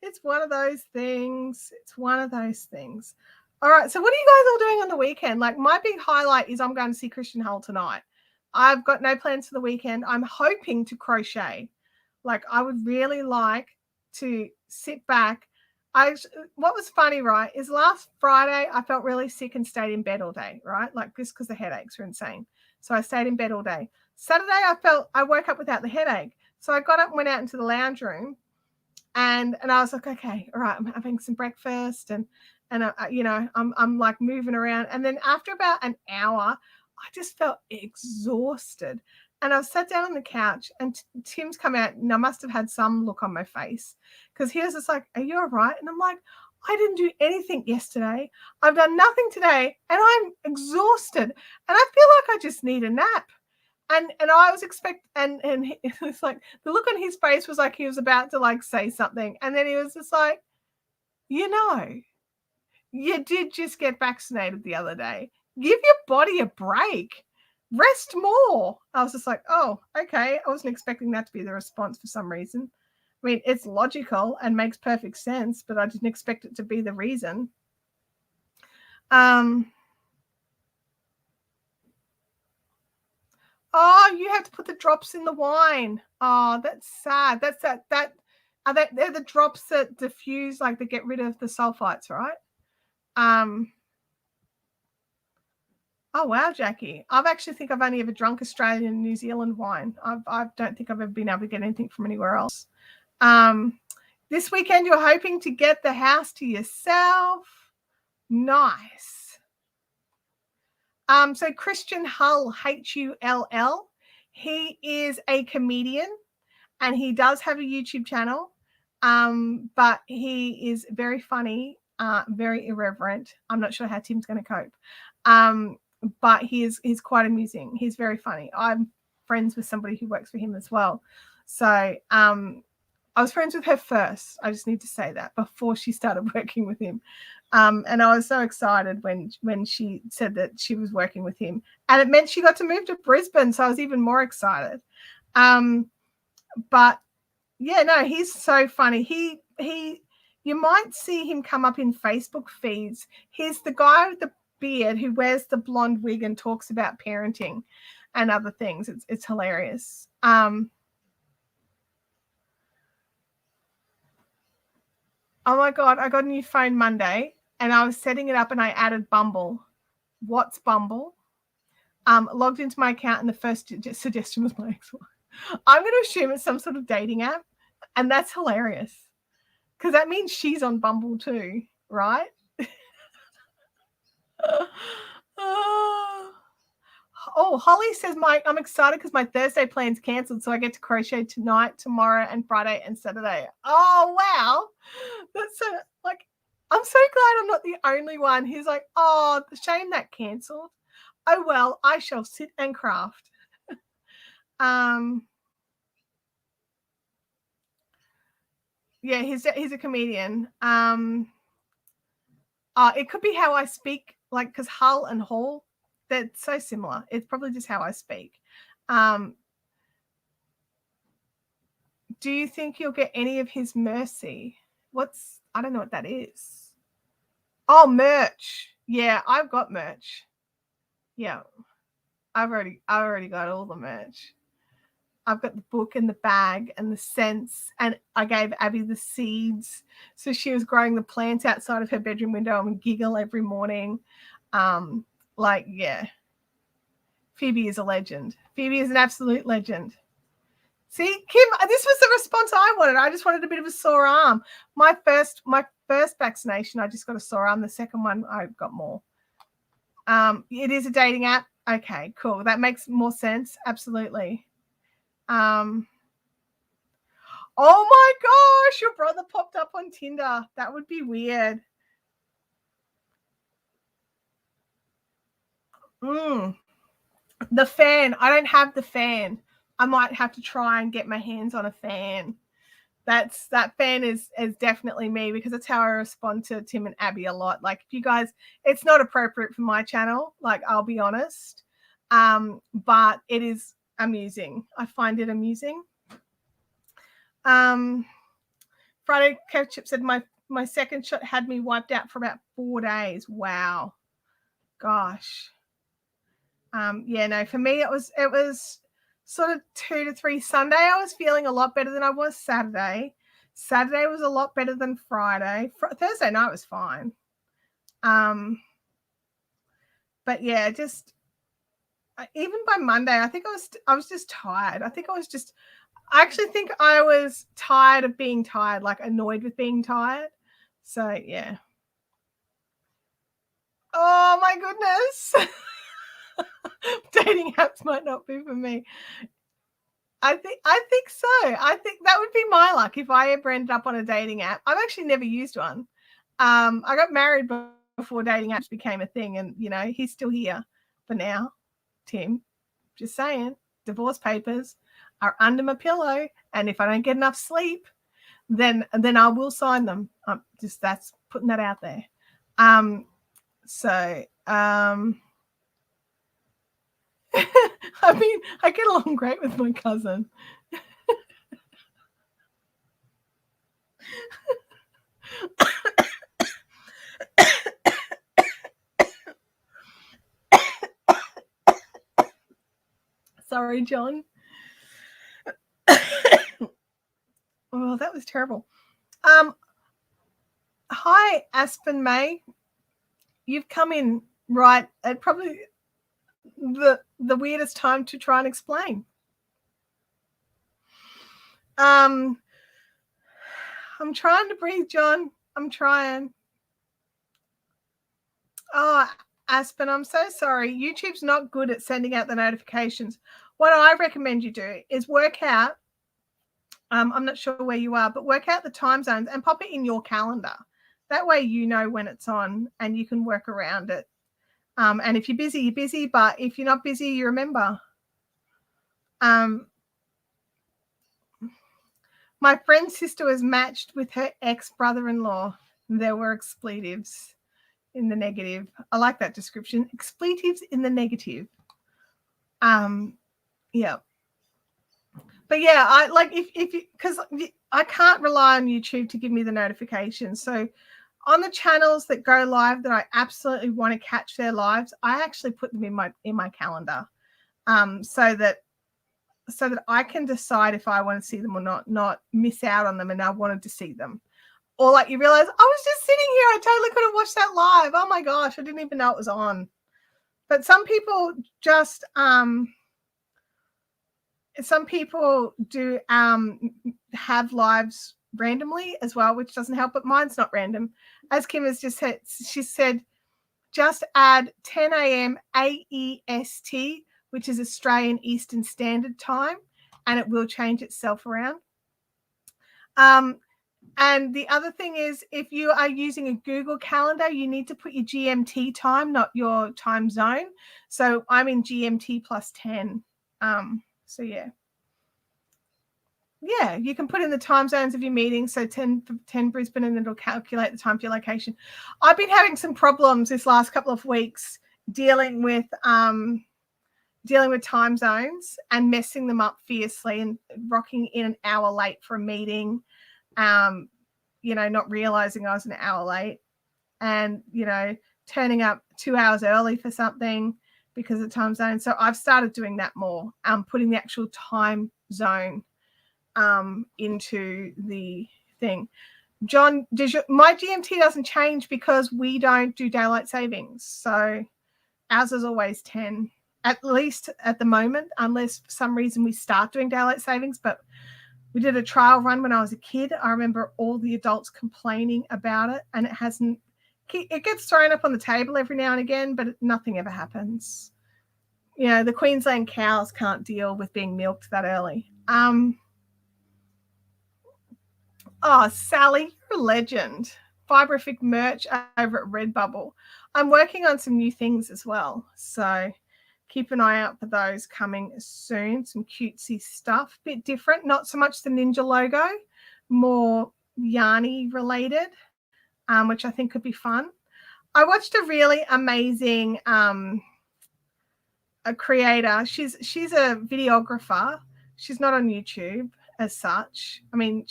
It's one of those things. All right, so what are you guys all doing on the weekend? Like, my big highlight is I'm going to see Christian Hull tonight. I've got no plans for the weekend. I'm hoping to crochet. Like, I would really like to sit back. What was funny, right, is last Friday I felt really sick and stayed in bed all day, right? Like, just because the headaches were insane. So I stayed in bed all day. Saturday I woke up without the headache. So I got up and went out into the lounge room, and I was like, okay, all right, I'm having some breakfast, and you know, I'm like moving around, and then after about an hour, I just felt exhausted, and I sat down on the couch, and Tim's come out, and I must have had some look on my face, because he was just like, "Are you all right?" And I'm like, "I didn't do anything yesterday. I've done nothing today, and I'm exhausted, and I feel like I just need a nap." And I was and it was like, the look on his face was like he was about to like say something, and then he was just like, "You know, you did just get vaccinated the other day. Give your body a break. Rest more." I was just like, "Oh, okay." I wasn't expecting that to be the response for some reason. I mean, it's logical and makes perfect sense, but I didn't expect it to be the reason. Oh, you have to put the drops in the wine. Oh, that's sad. They're the drops that diffuse, like, to get rid of the sulfites, right? Oh wow, Jackie. I've only ever drunk Australian and New Zealand wine. I don't think I've ever been able to get anything from anywhere else. This weekend you're hoping to get the house to yourself. Nice. So Christian Hull, Hull, he is a comedian, and he does have a YouTube channel, but he is very funny, very irreverent. I'm not sure how Tim's going to cope, but he's quite amusing. He's very funny. I'm friends with somebody who works for him as well. So I was friends with her first. I just need to say that, before she started working with him. And I was so excited when she said that she was working with him, and it meant she got to move to Brisbane. So I was even more excited. But yeah, no, he's so funny. You might see him come up in Facebook feeds. He's the guy beard who wears the blonde wig and talks about parenting and other things. It's hilarious. Oh my God, I got a new phone Monday and I was setting it up and I added Bumble. What's Bumble? Logged into my account and the first suggestion was my ex-wife. I'm going to assume it's some sort of dating app, and that's hilarious because that means she's on Bumble too, right? Oh, Holly says, Mike, I'm excited because my Thursday plan's cancelled, so I get to crochet tonight, tomorrow, and Friday and Saturday. Oh, wow. That's I'm so glad I'm not the only one who's like, oh, the shame that cancelled. Oh, well, I shall sit and craft. Yeah, he's a comedian. It could be how I speak, like, because Hull and Hall, they're so similar. It's probably just how I speak. Do you think you'll get any of his mercy? I don't know what that is. Oh, merch. Yeah, I've got merch. Yeah. I've already got all the merch. I've got the book and the bag and the scents, and I gave Abby the seeds. So she was growing the plants outside of her bedroom window and giggle every morning. Yeah. Phoebe is a legend. Phoebe is an absolute legend. See, Kim, this was the response I wanted. I just wanted a bit of a sore arm. My first vaccination, I just got a sore arm. The second one, I got more. It is a dating app. Okay, cool. That makes more sense. Absolutely. Oh my gosh, your brother popped up on Tinder. That would be weird. The fan. I don't have the fan. I might have to try and get my hands on a fan. That fan is definitely me, because that's how I respond to Tim and Abby a lot. Like, if you guys, it's not appropriate for my channel, like, I'll be honest. But it is amusing. I find it amusing. Friday Ketchup said my second shot had me wiped out for about 4 days. Wow. Gosh. Yeah, no, for me it was sort of 2 to 3. Sunday I was feeling a lot better than I was Saturday. Saturday was a lot better than Friday. Thursday night was fine. But yeah, just even by Monday, I think I was just tired. I actually think I was tired of being tired, like annoyed with being tired. So yeah. Oh my goodness. Dating apps might not be for me. I think so. I think that would be my luck if I ever ended up on a dating app. I've actually never used one. I got married before dating apps became a thing, and he's still here for now. Tim, just saying, divorce papers are under my pillow, and if I don't get enough sleep, then I will sign them. That's putting that out there. I mean, I get along great with my cousin. Sorry, John. Oh, that was terrible. Hi, Aspen May. You've come in right at probably the weirdest time to try and explain. I'm trying to breathe, John. I'm trying. Oh, Aspen, I'm so sorry. YouTube's not good at sending out the notifications. What I recommend you do is work out, I'm not sure where you are, but work out the time zones and pop it in your calendar. That way you know when it's on and you can work around it. And if you're busy, you're busy. But if you're not busy, you remember. My friend's sister was matched with her ex-brother-in-law. There were expletives in the negative. I like that description. Expletives in the negative. Yeah. But yeah, I like if you, because I can't rely on YouTube to give me the notifications. So On the channels that go live that I absolutely want to catch their lives, I actually put them in my calendar, so that I can decide if I want to see them or not miss out on them, and I wanted to see them. Or like you realize, I was just sitting here, I totally could have watched that live. Oh my gosh, I didn't even know it was on. But some people just do have lives randomly as well, which doesn't help, but mine's not random. As Kim has just said, she said, just add 10 a.m. AEST, which is Australian Eastern Standard Time, and it will change itself around. And the other thing is, if you are using a Google Calendar, you need to put your GMT time, not your time zone. So I'm in GMT plus 10. So yeah. Yeah, you can put in the time zones of your meetings. So 10 Brisbane, and it'll calculate the time for your location. I've been having some problems this last couple of weeks dealing with time zones and messing them up fiercely and rocking in an hour late for a meeting. Not realizing I was an hour late, and, turning up 2 hours early for something because of time zone. So I've started doing that more, putting the actual time zone into the thing. John, my GMT doesn't change because we don't do daylight savings. So ours is always 10, at least at the moment, unless for some reason we start doing daylight savings. But we did a trial run when I was a kid. I remember all the adults complaining about it, and it gets thrown up on the table every now and again, but nothing ever happens. The Queensland cows can't deal with being milked that early. Oh, Sally, you're a legend. Fiberific merch over at Redbubble. I'm working on some new things as well, so keep an eye out for those coming soon. Some cutesy stuff, bit different, not so much the ninja logo, more yarny related, which I think could be fun. I watched a really amazing a creator. She's a videographer. She's not on YouTube as such. I mean,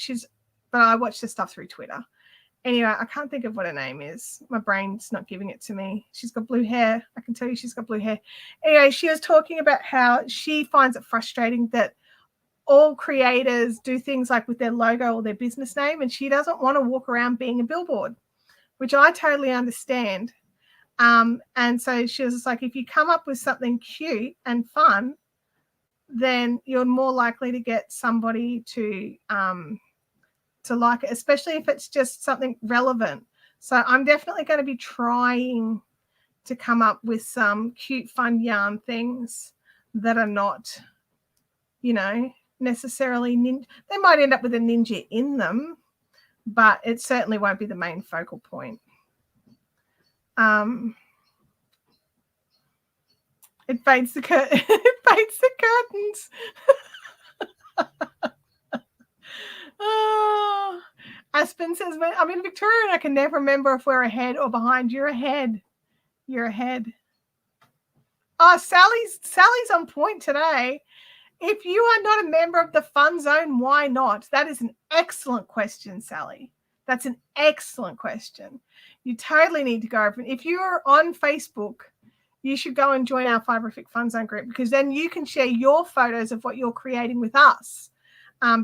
but I watch the stuff through Twitter. Anyway, I can't think of what her name is. My brain's not giving it to me. She's got blue hair. I can tell you she's got blue hair. Anyway, she was talking about how she finds it frustrating that all creators do things like with their logo or their business name, and she doesn't want to walk around being a billboard, which I totally understand. And so she was like, if you come up with something cute and fun, then you're more likely to get somebody to like it, especially if it's just something relevant. So I'm definitely going to be trying to come up with some cute, fun yarn things that are not, necessarily ninja. They might end up with a ninja in them, but it certainly won't be the main focal point. It fades the curtain. It fades the curtains. Oh, Aspen says, I'm in Victoria and I can never remember if we're ahead or behind. You're ahead. You're ahead. Oh, Sally's on point today. If you are not a member of the Fun Zone, why not? That is an excellent question, Sally. That's an excellent question. You totally need to go over. If you're on Facebook, you should go and join our Fiberific Fun Zone group, because then you can share your photos of what you're creating with us.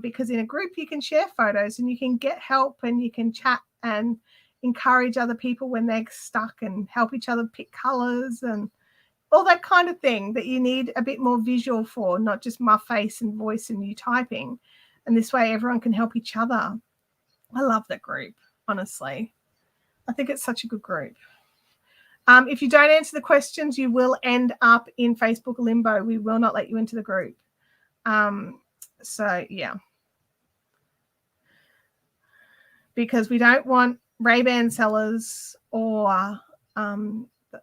Because in a group, you can share photos and you can get help and you can chat and encourage other people when they're stuck and help each other pick colors and all that kind of thing that you need a bit more visual for, not just my face and voice and you typing. And this way everyone can help each other. I love that group, honestly. I think it's such a good group. If you don't answer the questions, you will end up in Facebook limbo. We will not let you into the group. So, yeah. Because we don't want Ray-Ban sellers or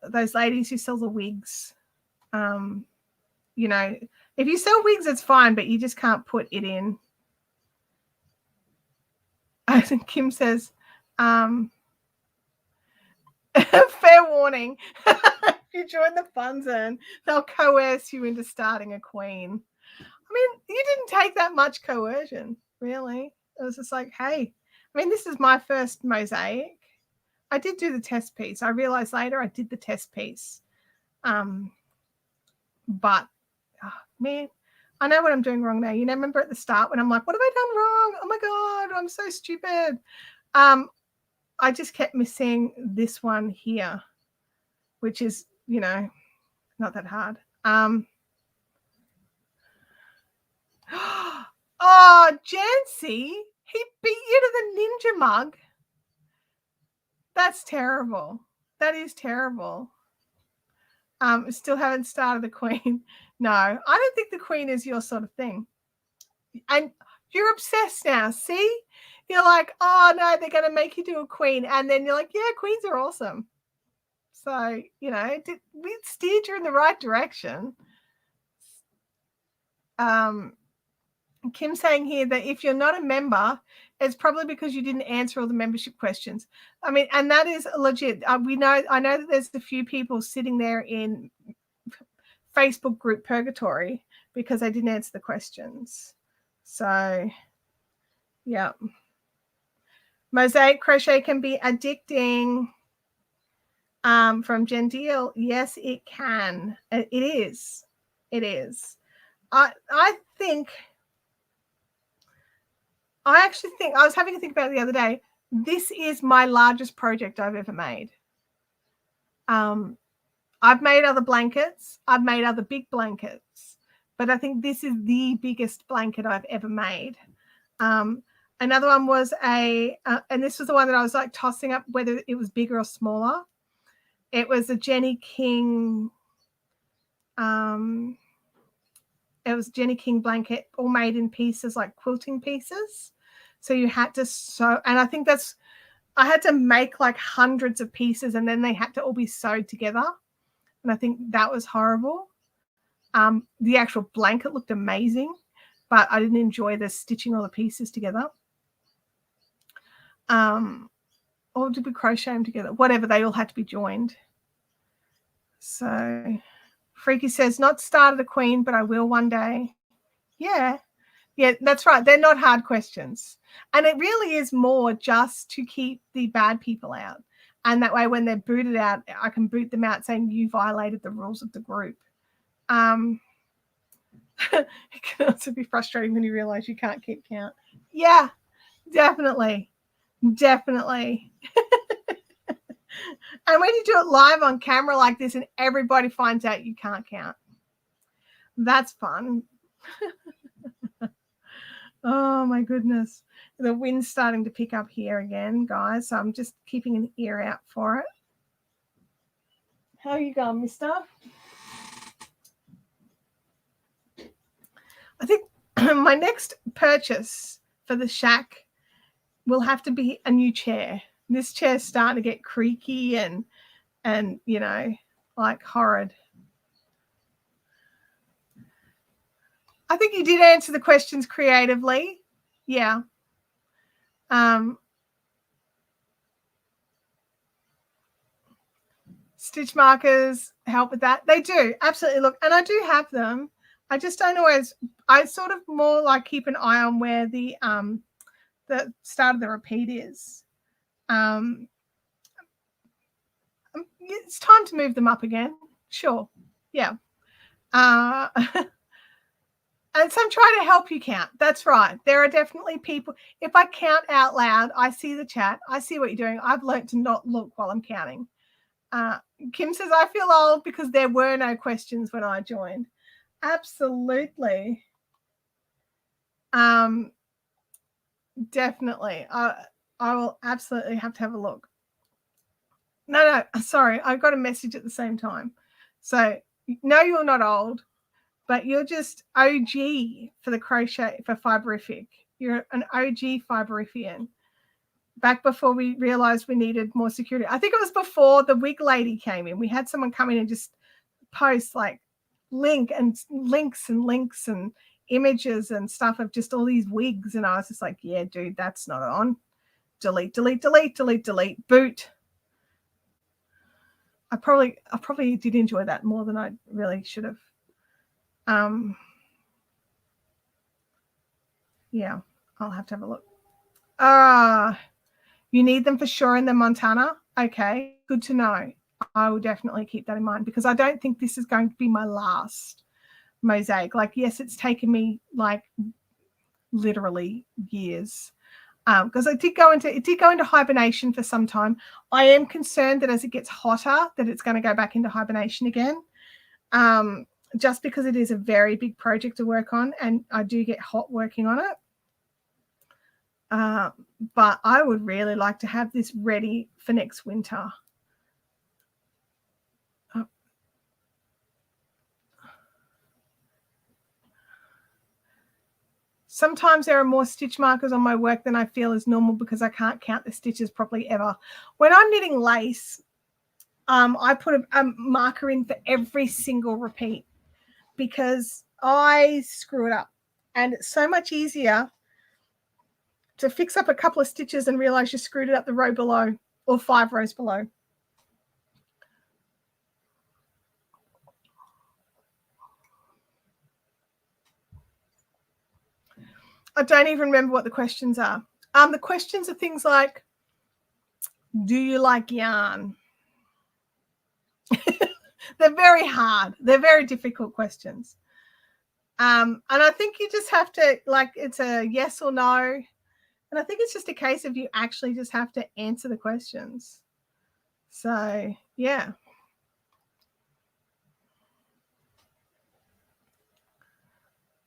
those ladies who sell the wigs. If you sell wigs, it's fine, but you just can't put it in. I think Kim says, fair warning. If you join the Fun Zone, they'll coerce you into starting a queen. I mean, you didn't take that much coercion, really. It was just like, hey, I mean, this is my first mosaic. I did do the test piece. I realized later I did the test piece. But, oh, man, I know what I'm doing wrong now. You know, remember at the start when I'm like, what have I done wrong? Oh, my God, I'm so stupid. I just kept missing this one here, which is, you know, not that hard. Oh, Jancy, he beat you to the ninja mug. That's terrible. That is terrible. Still haven't started the Queen. No, I don't think the Queen is your sort of thing. And you're obsessed now. See? You're like, oh, no, they're going to make you do a Queen. And then you're like, yeah, Queens are awesome. So, you know, we steered you in the right direction. Kim's saying here that if you're not a member, it's probably because you didn't answer all the membership questions. I mean, and that is legit. I know that there's a few people sitting there in Facebook group purgatory because they didn't answer the questions. So, yeah. Mosaic crochet can be addicting. From Jen Deal, yes, it can. It is. It is. I actually think, I was having to think about it the other day, this is my largest project I've ever made. I've made other blankets. I've made other big blankets. But I think this is the biggest blanket I've ever made. Another one was and this was the one that I was like tossing up whether it was bigger or smaller. It was a Jenny King. It was Jenny King blanket, all made in pieces, like quilting pieces. So you had to sew, and I think I had to make like hundreds of pieces, and then they had to all be sewed together. And I think that was horrible. The actual blanket looked amazing, but I didn't enjoy the stitching all the pieces together. Or did we crochet them together? Whatever, they all had to be joined. So Freaky says, not started a Queen, but I will one day. Yeah, that's right. They're not hard questions. And it really is more just to keep the bad people out. And that way, when they're booted out, I can boot them out saying you violated the rules of the group. It can also be frustrating when you realize you can't keep count. Yeah, definitely. Definitely. And when you do it live on camera like this and everybody finds out you can't count, that's fun. Oh, my goodness. The wind's starting to pick up here again, guys. So I'm just keeping an ear out for it. How are you going, mister? I think my next purchase for the shack will have to be a new chair. This chair's starting to get creaky and you know, like horrid. I think you did answer the questions creatively. Yeah. Stitch markers help with that. They do, absolutely. Look, and I do have them. I just don't always, I sort of more like keep an eye on where the start of the repeat is. It's time to move them up again. Sure. Yeah. And so I'm trying to help you count. That's right. There are definitely people. If I count out loud, I see the chat. I see what you're doing. I've learned to not look while I'm counting. Kim says, I feel old because there were no questions when I joined. Absolutely. Definitely. I will absolutely have to have a look. No, sorry. I got a message at the same time. So, no, you're not old, but you're just OG for the crochet, for Fiberific. You're an OG Fiberifian. Back before we realized we needed more security. I think it was before the wig lady came in. We had someone come in and just post like links and images and stuff of just all these wigs. And I was just like, yeah, dude, that's not on. Delete, delete, delete, delete, delete, boot. I probably did enjoy that more than I really should have. Yeah, I'll have to have a look. You need them for sure in the Montana. Okay, good to know. I will definitely keep that in mind, because I don't think this is going to be my last mosaic. Like, yes, it's taken me like literally years, because it did go into hibernation for some time. I am concerned that as it gets hotter, that it's going to go back into hibernation again, just because it is a very big project to work on, and I do get hot working on it. But I would really like to have this ready for next winter. Sometimes there are more stitch markers on my work than I feel is normal, because I can't count the stitches properly ever. When I'm knitting lace, I put a marker in for every single repeat, because I screw it up. And it's so much easier to fix up a couple of stitches and realize you screwed it up the row below, or 5 rows below. I don't even remember what the questions are. The questions are things like, do you like yarn? They're very hard. They're very difficult questions. And I think you just have to, like, it's a yes or no. And I think it's just a case of you actually just have to answer the questions. So, yeah.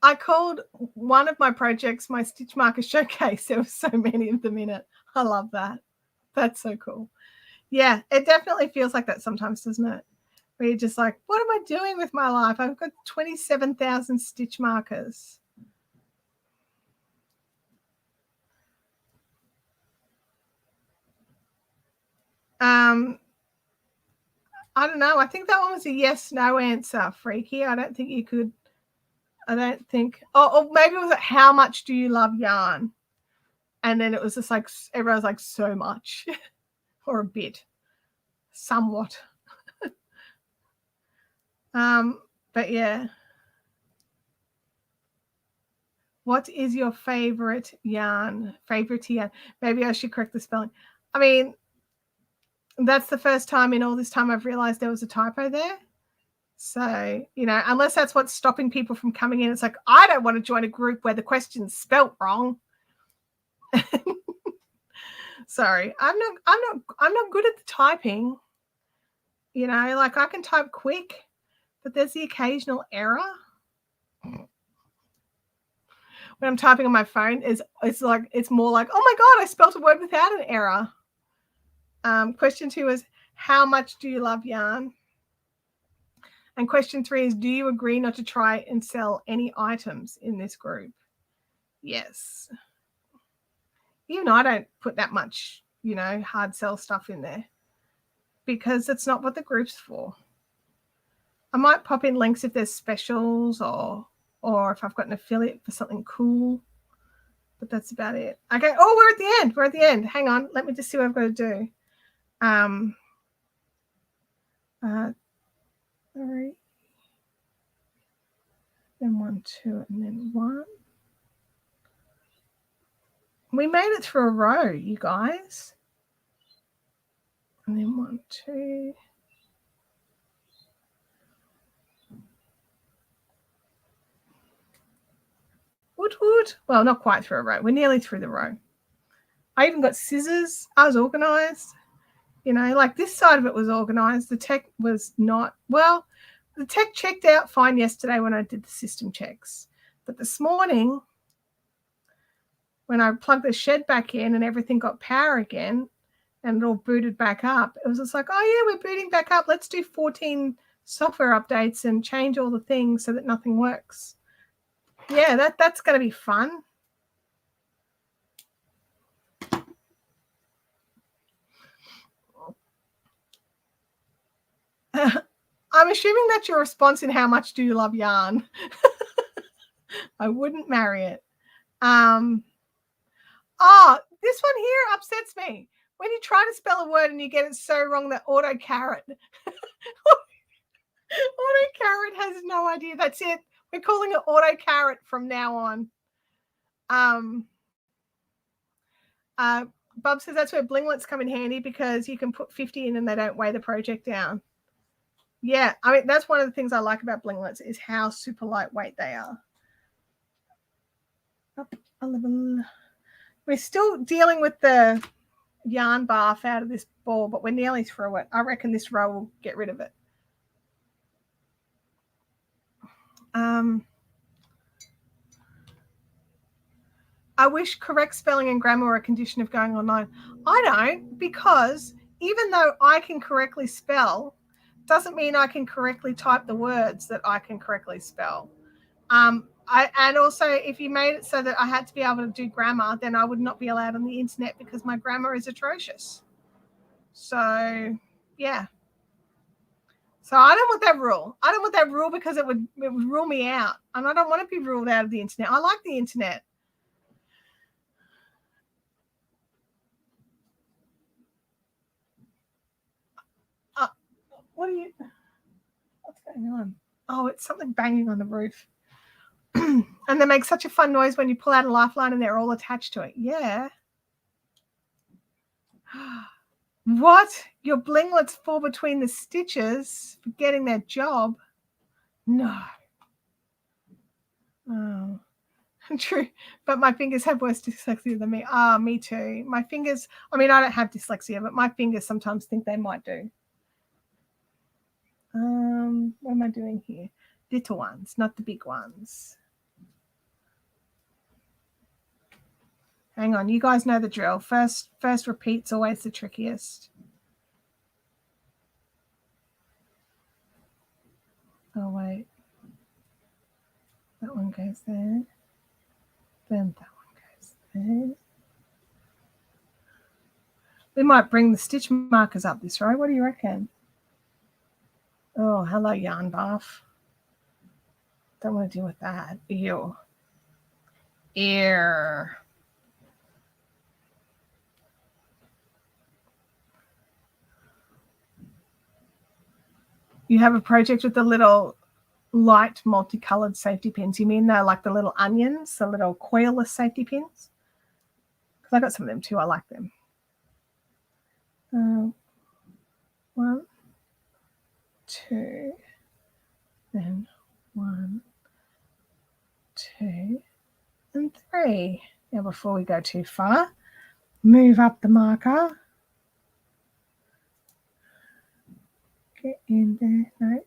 I called one of my projects my Stitch Marker Showcase. There were so many of them in it. I love that. That's so cool. Yeah, it definitely feels like that sometimes, doesn't it? Where you're just like, what am I doing with my life? I've got 27,000 stitch markers. I don't know. I think that one was a yes/no answer, Freaky. I don't think you could. I don't think. Or maybe it was like, how much do you love yarn? And then it was just like, everyone was like, so much, or a bit, somewhat. But yeah. What is your favorite yarn? Favorite yarn? Maybe I should correct the spelling. I mean, that's the first time in all this time I've realized there was a typo there. So, you know, unless that's what's stopping people from coming in, it's like, I don't want to join a group where the question's spelt wrong. Sorry, I'm not good at the typing. You know, like, I can type quick, but there's the occasional error. When I'm typing on my phone, it's more like, oh my God, I spelled a word without an error. Question 2 is, how much do you love yarn? And question 3 is, do you agree not to try and sell any items in this group? Yes. Even I don't put that much, you know, hard sell stuff in there, because it's not what the group's for. I might pop in links if there's specials, or if I've got an affiliate for something cool, but that's about it. Okay. Oh, we're at the end. We're at the end. Hang on. Let me just see what I've got to do. 3, then 1, 2, and then 1. We made it through a row, you guys. And then 1, 2. Woot woot. Well, not quite through a row. We're nearly through the row. I even got scissors. I was organized. You know, like, this side of it was organized. The tech was not. Well, the tech checked out fine yesterday when I did the system checks. But this morning, when I plugged the shed back in and everything got power again and it all booted back up, it was just like, oh, yeah, we're booting back up. Let's do 14 software updates and change all the things so that nothing works. Yeah, that's going to be fun. I'm assuming that's your response in how much do you love yarn? I wouldn't marry it. This one here upsets me. When you try to spell a word and you get it so wrong, that auto carrot. Auto carrot has no idea. That's it. We're calling it auto carrot from now on. Bob says that's where blinglets come in handy because you can put 50 in and they don't weigh the project down. Yeah, I mean, that's one of the things I like about blinglets is how super lightweight they are. Up 11. We're still dealing with the yarn bath out of this ball, but we're nearly through it. I reckon this row will get rid of it. I wish correct spelling and grammar were a condition of going online. I don't, because even though I can correctly spell, doesn't mean I can correctly type the words that I can correctly spell. And also, if you made it so that I had to be able to do grammar, then I would not be allowed on the internet because my grammar is atrocious. So, yeah. So I don't want that rule. I don't want that rule because it would rule me out. And I don't want to be ruled out of the internet. I like the internet. What's going on? Oh, it's something banging on the roof. And they make such a fun noise when you pull out a lifeline and they're all attached to it. Yeah. What? Your blinglets fall between the stitches for getting their job? No. Oh, true. But my fingers have worse dyslexia than me. Me too. My fingers, I mean, I don't have dyslexia, but my fingers sometimes think they might do. What am I doing here? Little ones, not the big ones. Hang on, you guys know the drill. First repeat's always the trickiest. Oh, wait. That one goes there. Then that one goes there. We might bring the stitch markers up this row. What do you reckon? Oh, hello, yarn bath. Don't want to deal with that. Ew. Ear. You have a project with the little light multicolored safety pins. You mean they're like the little onions, the little coilless safety pins? Because I got some of them too. I like them. 1, 2, then 1, 2, and 3. Now, before we go too far, move up the marker. Get in there. No. Do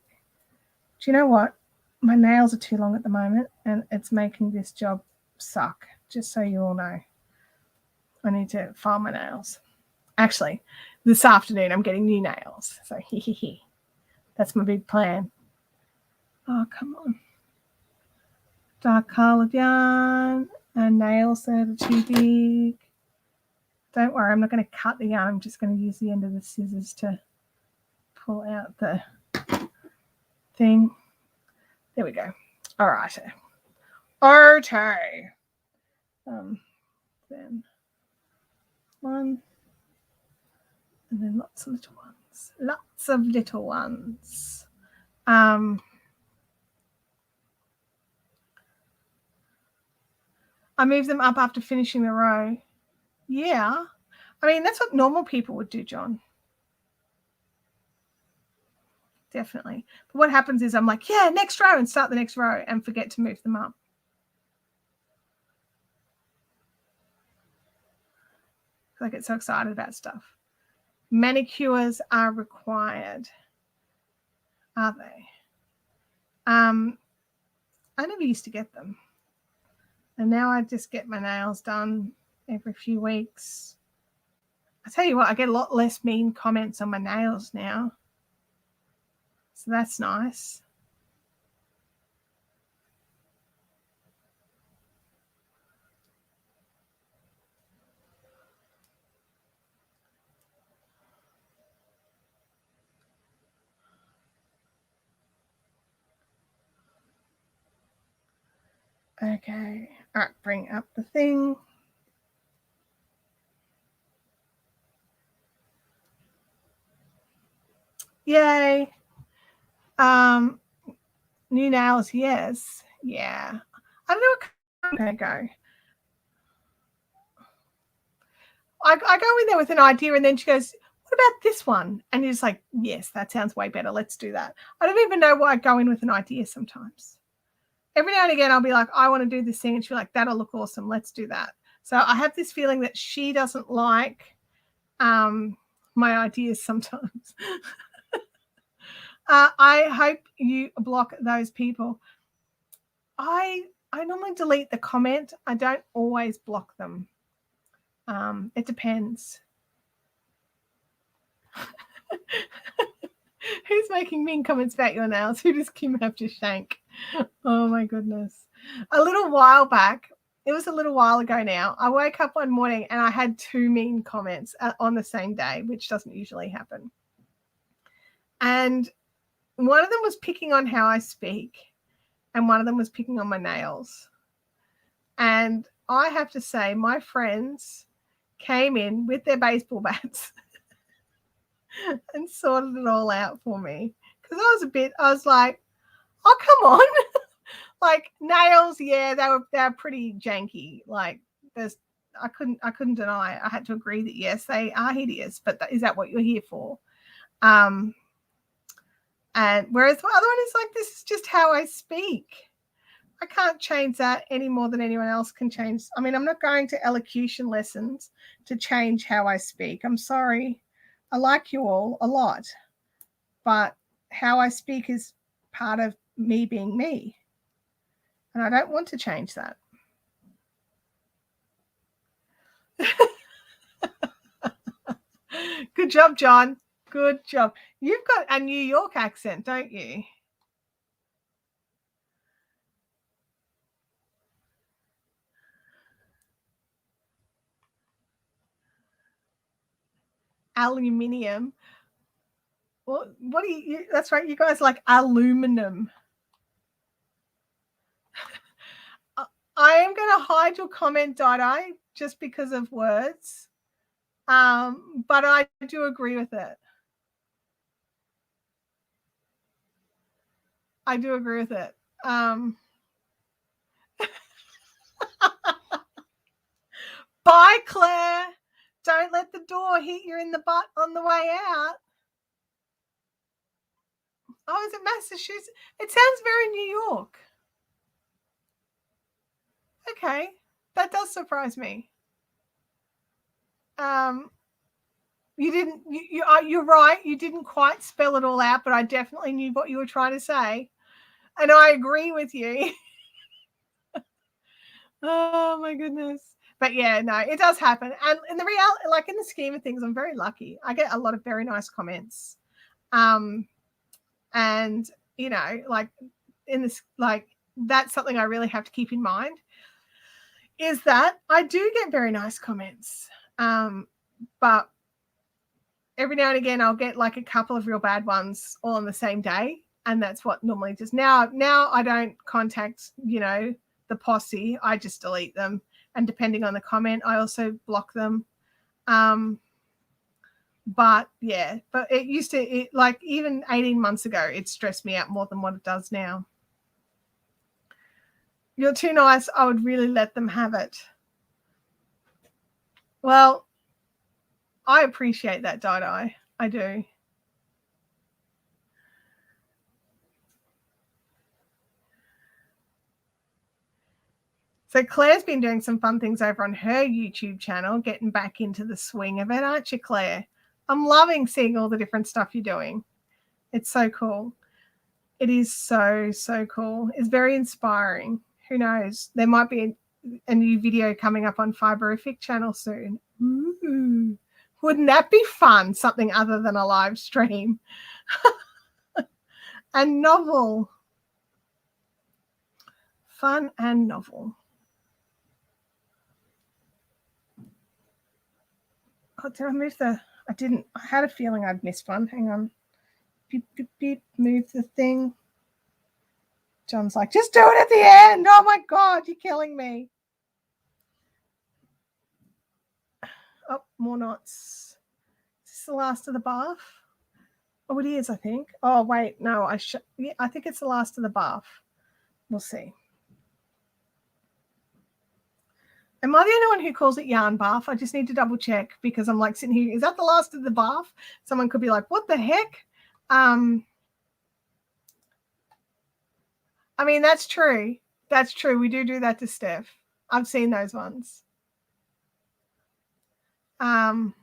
you know what? My nails are too long at the moment, and it's making this job suck, just so you all know. I need to file my nails. Actually, this afternoon I'm getting new nails. So that's my big plan. Oh, come on. Dark coloured yarn and nails that are too big. Don't worry, I'm not going to cut the yarn. I'm just going to use the end of the scissors to pull out the thing. There we go. All right. Okay. Then 1. And then lots of little ones. Lots of little ones. I move them up after finishing the row. Yeah. I mean, that's what normal people would do, John. Definitely. But what happens is I'm like, yeah, next row, and start the next row and forget to move them up. I get so excited about stuff. Manicures are required. Are they? I never used to get them. And now I just get my nails done every few weeks. I tell you what, I get a lot less mean comments on my nails now. So that's nice. Okay. All right, bring up the thing. Yay. New nails, yes. Yeah. I don't know what I'm going to go. I go in there with an idea and then she goes, what about this one? And you're just like, yes, that sounds way better. Let's do that. I don't even know why I go in with an idea sometimes. Every now and again, I'll be like, I want to do this thing. And she'll be like, that'll look awesome. Let's do that. So I have this feeling that she doesn't like my ideas sometimes. I hope you block those people. I normally delete the comment. I don't always block them. It depends. Who's making mean comments about your nails? Who does Kim have to shank? Oh my goodness. A little while back, it was a little while ago now, I woke up one morning and I had 2 mean comments on the same day, which doesn't usually happen. And one of them was picking on how I speak, and one of them was picking on my nails. And I have to say, my friends came in with their baseball bats and sorted it all out for me. Because I was like, oh, come on. Like, nails, yeah, they're pretty janky. Like, I couldn't deny it. I had to agree that yes, they are hideous, but is that what you're here for? And whereas the other one is like, this is just how I speak. I can't change that any more than anyone else can change. I mean, I'm not going to elocution lessons to change how I speak. I'm sorry. I like you all a lot, but how I speak is part of me being me. And I don't want to change that. Good job, John. Good job. You've got a New York accent, don't you? Aluminium. Well, what do you that's right, you guys like aluminum. I am going to hide your comment, Dai, just because of words. But I do agree with it. I do agree with it. Bye, Claire. Don't let the door hit you in the butt on the way out. Oh, is it Massachusetts? It sounds very New York. Okay, that does surprise me. You're right. You didn't quite spell it all out, but I definitely knew what you were trying to say, and I agree with you. Oh my goodness. But yeah, no, it does happen. And in the reality, like in the scheme of things, I'm very lucky. I get a lot of very nice comments. And you know, like in this, like that's something I really have to keep in mind is that I do get very nice comments. But every now and again I'll get like a couple of real bad ones all on the same day. And that's what normally just now I don't contact, you know, the posse. I just delete them. And depending on the comment, I also block them. But yeah, but it used to, like even 18 months ago, it stressed me out more than what it does now. You're too nice. I would really let them have it. Well, I appreciate that, Dai. I do. So Claire's been doing some fun things over on her YouTube channel, getting back into the swing of it, aren't you, Claire? I'm loving seeing all the different stuff you're doing. It's so cool. It is so, so cool. It's very inspiring. Who knows? There might be a new video coming up on Fiberific channel soon. Ooh. Wouldn't that be fun? Something other than a live stream. And novel. Fun and novel. Oh, did I move the... I didn't. I had a feeling I'd missed one. Hang on. Beep, beep, beep. Move the thing. John's like, just do it at the end. Oh my God, you're killing me. Oh, more knots. Is this the last of the bath? Oh, it is, I think. Oh, wait, no, yeah, I think it's the last of the bath. We'll see. Am I the only one who calls it yarn bath? I just need to double check because I'm like sitting here. Is that the last of the bath? Someone could be like, what the heck? I mean, that's true. That's true. We do that to Steph. I've seen those ones. Don't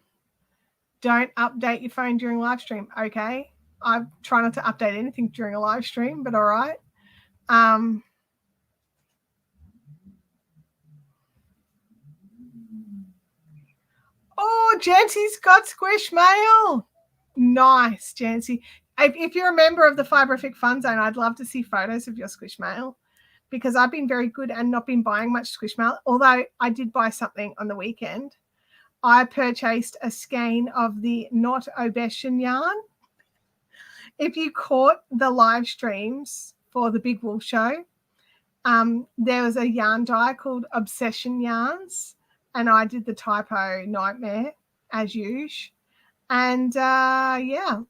update your phone during live stream. Okay. I try not to update anything during a live stream, but all right. Oh, Jancy's got squish mail. Nice, Jancy. If you're a member of the Fiberific Fun Zone, I'd love to see photos of your squish mail because I've been very good and not been buying much squish mail, although I did buy something on the weekend. I purchased a skein of the Not Audition yarn. If you caught the live streams for the Big Wool Show, there was a yarn dye called Obsession Yarns, and I did the typo nightmare as usual. And yeah,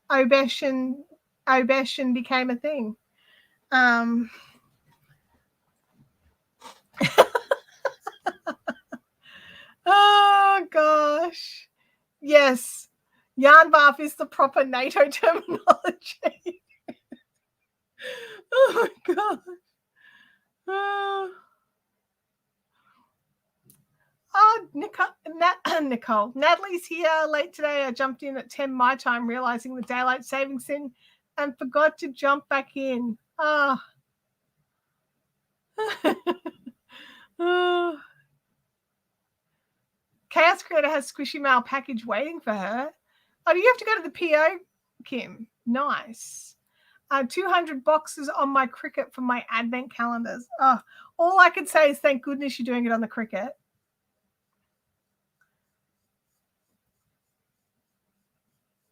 Audition became a thing. Oh gosh, yes, yarn bath is the proper NATO terminology. Oh my god. Oh, Nicole. Natalie's here late today. I jumped in at 10 my time, realizing the daylight savings thing, and forgot to jump back in. Oh. Oh. Chaos Creator has squishy mail package waiting for her. Oh, do you have to go to the PO, Kim? Nice. 200 boxes on my Cricut for my advent calendars. Oh, all I could say is thank goodness you're doing it on the Cricut.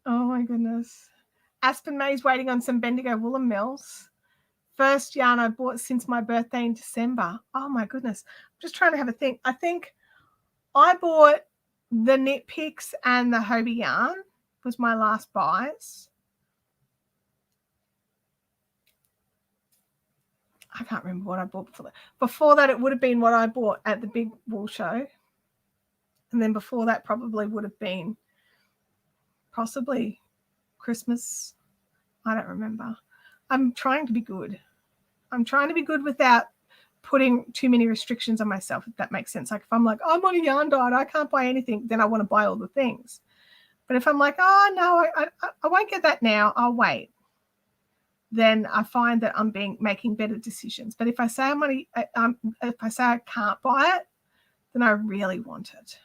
Oh my goodness. Aspen May's waiting on some Bendigo woolen mills. First yarn I bought since my birthday in December. Oh my goodness. I'm just trying to have a think. I think I bought the Knit Picks and the Hobie yarn was my last buys. I can't remember what I bought before that. Before that, it would have been what I bought at the Big Wool Show. And then before that probably would have been possibly Christmas. I don't remember. I'm trying to be good. I'm trying to be good without putting too many restrictions on myself, if that makes sense. Like if I'm like, I'm on a yarn diet, I can't buy anything, then I want to buy all the things. But if I'm like, oh, no, I won't get that now, I'll wait, then I find that I'm making better decisions. But if I say if I say I can't buy it, then I really want it.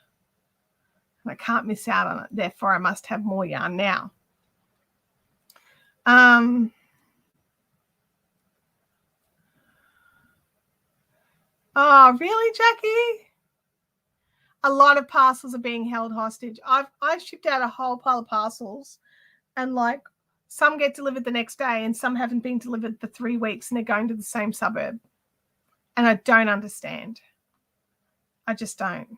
And I can't miss out on it. Therefore, I must have more yarn now. Oh, really, Jackie? A lot of parcels are being held hostage. I've shipped out a whole pile of parcels, and like some get delivered the next day and some haven't been delivered for 3 weeks and they're going to the same suburb. And I don't understand. I just don't.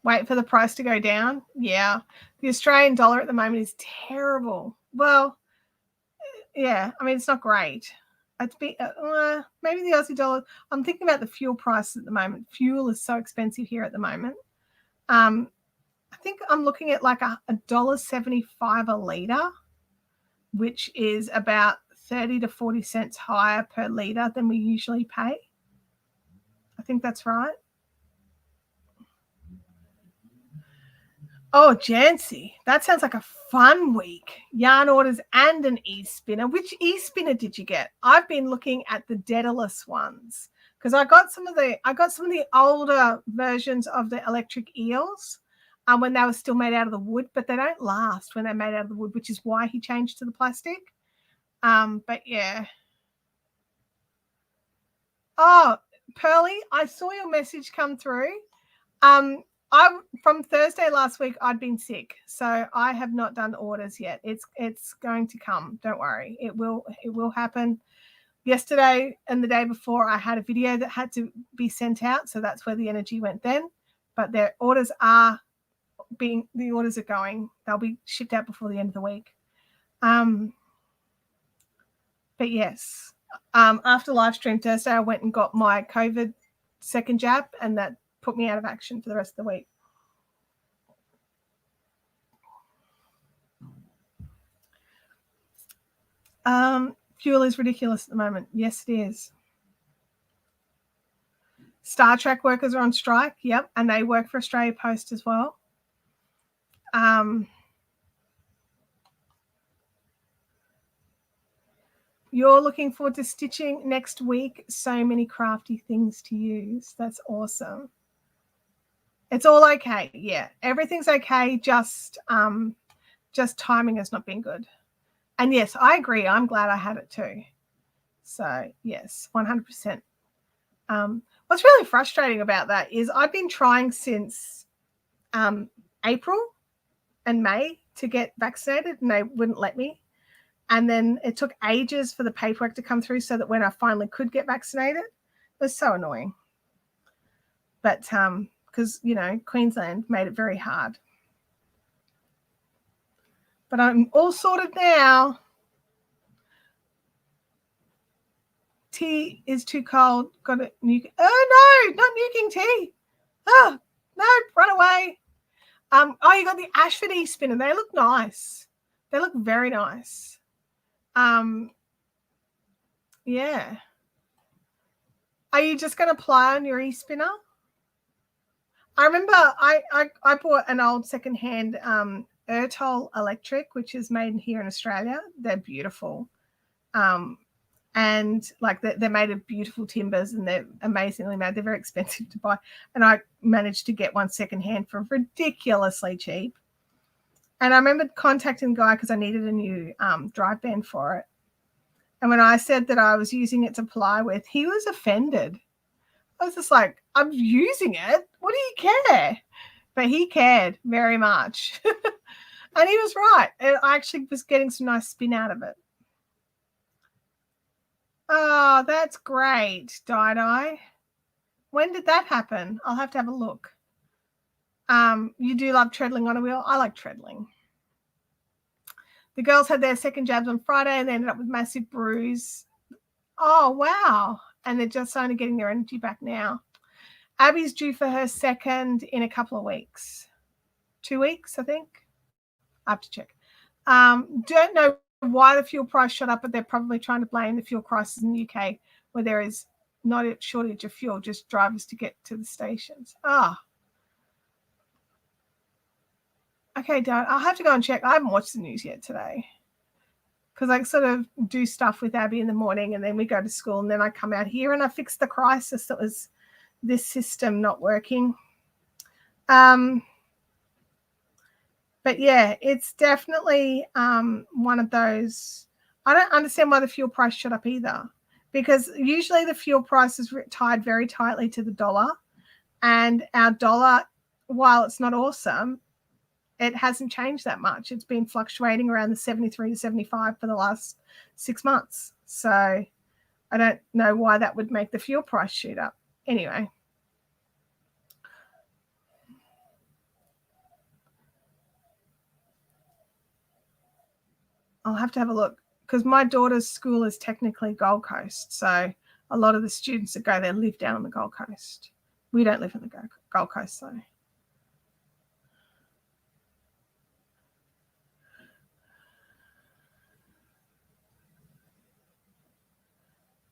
Wait for the price to go down? Yeah. The Australian dollar at the moment is terrible. Well, yeah, I mean, it's not great. Maybe the Aussie dollar. I'm thinking about the fuel prices at the moment. Fuel is so expensive here at the moment. I think I'm looking at like $1.75 a litre, which is about 30 to 40 cents higher per litre than we usually pay. I think that's right. Oh, Jancy, that sounds like a fun week. Yarn orders and an e-spinner. Which e-spinner did you get? I've been looking at the Daedalus ones because I got some of the older versions of the electric eels when they were still made out of the wood, but they don't last when they're made out of the wood, which is why he changed to the plastic. But yeah. Oh, Pearly, I saw your message come through. From Thursday last week, I'd been sick, so I have not done orders yet. It's going to come. Don't worry. It will happen. Yesterday and the day before, I had a video that had to be sent out, so that's where the energy went then. But the orders are going. They'll be shipped out before the end of the week. But yes, after live stream Thursday, I went and got my COVID second jab, and that put me out of action for the rest of the week. Fuel is ridiculous at the moment. Yes, it is. Star Trek workers are on strike. Yep, and they work for Australia Post as well. You're looking forward to stitching next week. So many crafty things to use. That's awesome. It's all okay. Yeah, everything's okay. Just timing has not been good. And yes, I agree. I'm glad I had it too. So yes, 100%. What's really frustrating about that is I've been trying since April and May to get vaccinated, and they wouldn't let me. And then it took ages for the paperwork to come through so that when I finally could get vaccinated, it was so annoying. But because, Queensland made it very hard. But I'm all sorted now. Tea is too cold. Got it. Oh, no, not nuking tea. Oh, no, run away. You got the Ashford e-spinner. They look nice. They look very nice. Yeah. Are you just going to apply on your e-spinner? I remember I bought an old secondhand Ertol electric, which is made here in Australia. They're beautiful. And like they're made of beautiful timbers, and they're amazingly made. They're very expensive to buy. And I managed to get one secondhand for ridiculously cheap. And I remember contacting the guy because I needed a new drive band for it. And when I said that I was using it to ply with, he was offended. I was just like, I'm using it. What do you care? But he cared very much. And he was right. I actually was getting some nice spin out of it. Oh, that's great, Di. When did that happen? I'll have to have a look. You do love treadling on a wheel? I like treadling. The girls had their second jabs on Friday and they ended up with massive bruise. Oh, wow. And they're just starting to getting their energy back now. Abby's due for her second in a couple of weeks. 2 weeks, I think. I have to check. Don't know why the fuel price shot up, but they're probably trying to blame the fuel crisis in the UK, where there is not a shortage of fuel, just drivers to get to the stations. Okay, Dad, I'll have to go and check. I haven't watched the news yet today because I sort of do stuff with Abby in the morning, and then we go to school, and then I come out here and I fix the crisis that was this system not working. But yeah, it's definitely one of those. I don't understand why the fuel price shot up either, because usually the fuel price is tied very tightly to the dollar, and our dollar, while it's not awesome, it hasn't changed that much. It's been fluctuating around the 73 to 75 for the last 6 months. So I don't know why that would make the fuel price shoot up. Anyway. I'll have to have a look because my daughter's school is technically Gold Coast. So a lot of the students that go there live down on the Gold Coast. We don't live on the Gold Coast, though.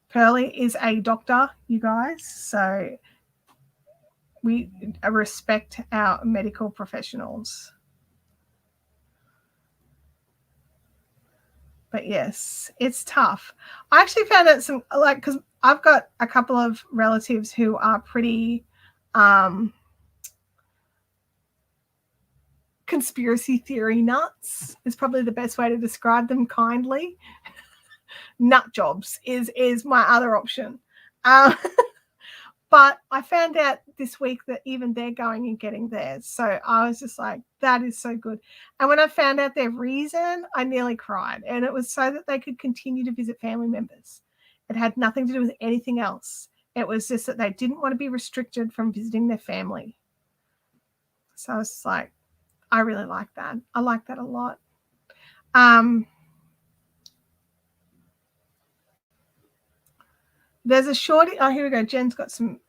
Pearlie is a doctor, you guys. So we respect our medical professionals. But yes, it's tough. I actually found out because I've got a couple of relatives who are pretty conspiracy theory nuts is probably the best way to describe them kindly. Nut jobs is my other option. But I found out this week that even they're going and getting theirs. So I was just like, that is so good. And when I found out their reason, I nearly cried. And it was so that they could continue to visit family members. It had nothing to do with anything else. It was just that they didn't want to be restricted from visiting their family. So I was just like, I really like that. I like that a lot. There's a shortage. Oh, here we go. Jen's got some.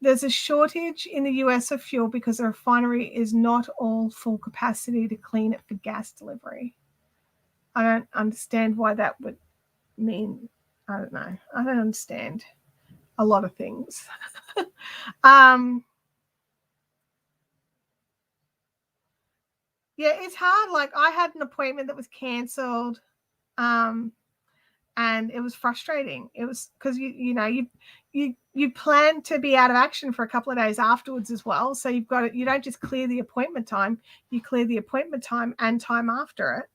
There's a shortage in the US of fuel because the refinery is not all full capacity to clean it for gas delivery. I don't understand why that would mean. I don't know. I don't understand a lot of things. Yeah, it's hard. Like, I had an appointment that was cancelled, and it was frustrating. It was because you plan to be out of action for a couple of days afterwards as well. So you don't just clear the appointment time, you clear the appointment time and time after it.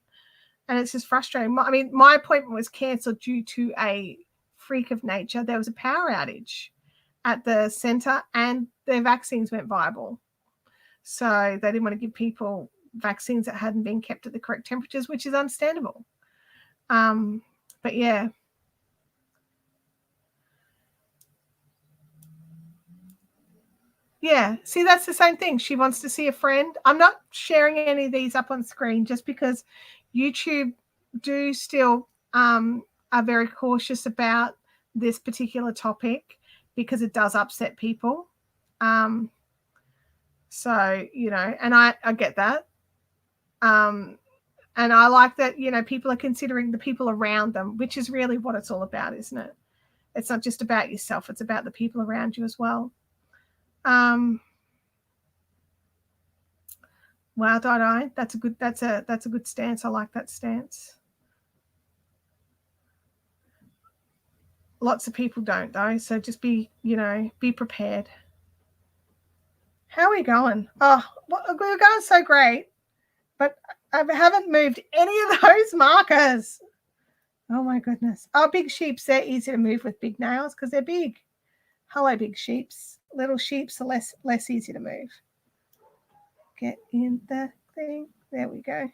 And it's just frustrating. I mean, my appointment was cancelled due to a freak of nature. There was a power outage at the centre and their vaccines went viable. So they didn't want to give people vaccines that hadn't been kept at the correct temperatures, which is understandable. But yeah. Yeah, see, that's the same thing. She wants to see a friend. I'm not sharing any of these up on screen just because YouTube do still are very cautious about this particular topic because it does upset people. So, and I get that. And I like that, people are considering the people around them, which is really what it's all about, isn't it? It's not just about yourself. It's about the people around you as well. Wow, Dai, that's a good stance. I like that stance. Lots of people don't though, so just be prepared. How are we going? Oh, we're going so great, but I haven't moved any of those markers. Oh my goodness. Oh, big sheeps, they're easy to move with big nails because they're big. Hello, big sheeps. Little sheeps are less easy to move. Get in the thing. There we go.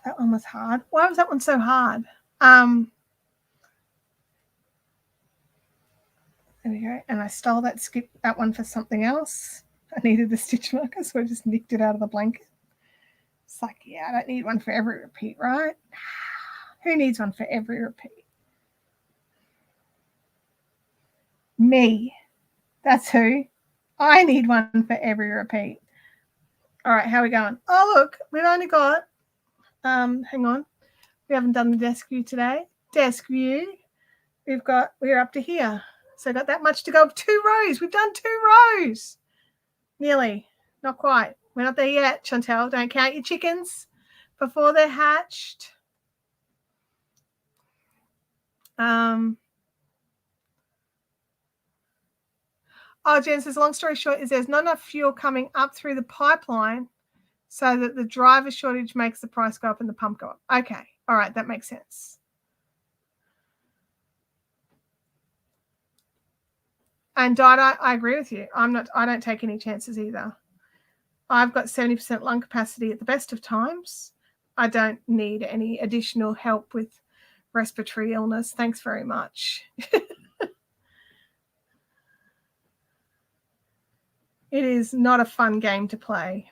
That one was hard. Why was that one so hard? There we go. And I stole that one for something else. I needed the stitch marker, so I just nicked it out of the blanket. It's like, yeah, I don't need one for every repeat, right? Who needs one for every repeat? Me. That's who. I need one for every repeat. All right, how are we going? Oh, look, we've only got, hang on. We haven't done the desk view today. Desk view. We're up to here. So I got that much to go. 2 rows. We've done 2 rows. Nearly. Not quite. We're not there yet, Chantel. Don't count your chickens before they're hatched. Jen says, long story short is there's not enough fuel coming up through the pipeline so that the driver shortage makes the price go up and the pump go up. Okay. All right. That makes sense. And Dida, I agree with you. I don't take any chances either. I've got 70% lung capacity at the best of times. I don't need any additional help with respiratory illness. Thanks very much. It is not a fun game to play.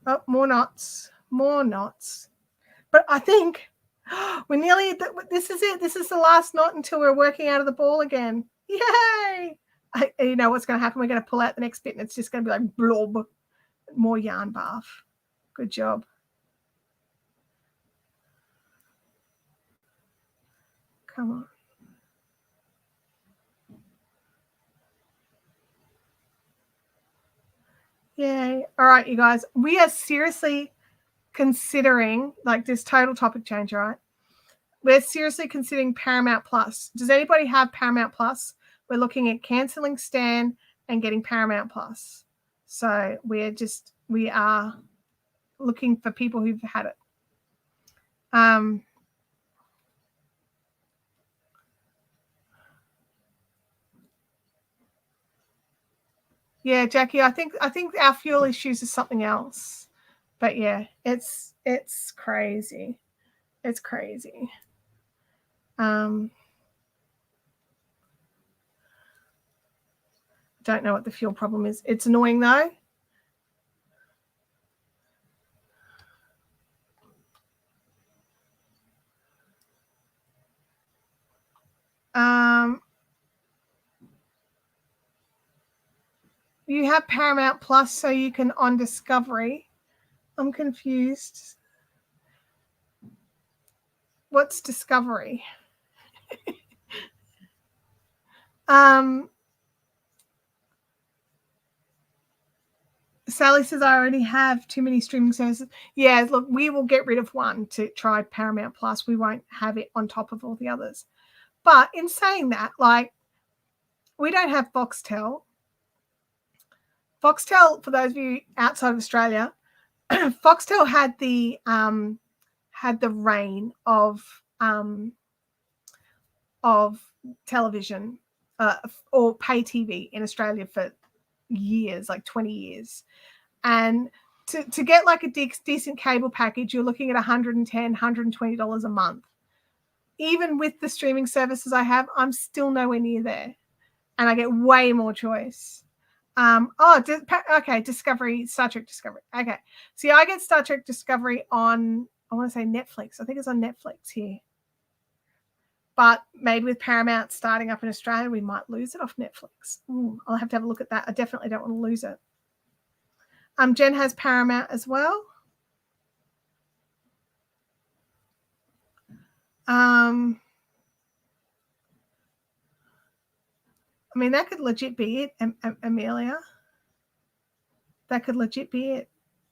Oh, more knots. But I think we're nearly, this is it. This is the last knot until we're working out of the ball again. Yay! You know what's going to happen? We're going to pull out the next bit and it's just going to be like blob. More yarn bath. Good job. Come on. Yay. All right, you guys. We are seriously considering, like, this total topic change, right? We're seriously considering Paramount Plus. Does anybody have Paramount Plus? We're looking at canceling Stan and getting Paramount Plus. So we are looking for people who've had it. Yeah, Jackie, I think our fuel issues is something else. But yeah, it's crazy. It's crazy. Don't know what the fuel problem is. It's annoying though. You have Paramount Plus, so you can on Discovery. I'm confused. What's Discovery? Sally says, I already have too many streaming services. Yeah, look, we will get rid of one to try Paramount Plus. We won't have it on top of all the others. But in saying that, like, we don't have Foxtel. Foxtel, for those of you outside of Australia, Foxtel had the reign of television or pay TV in Australia for years, like 20 years. And to get like a decent cable package, you're looking at $110, $120 a month. Even with the streaming services I have, I'm still nowhere near there. And I get way more choice. Okay, Discovery, Star Trek Discovery. Okay. See, I get Star Trek Discovery on, I want to say Netflix. I think it's on Netflix here. But maybe with Paramount starting up in Australia, we might lose it off Netflix. I'll have to have a look at that. I definitely don't want to lose it. Jen has Paramount as well. I mean, that could legit be it, Amelia. That could legit be it.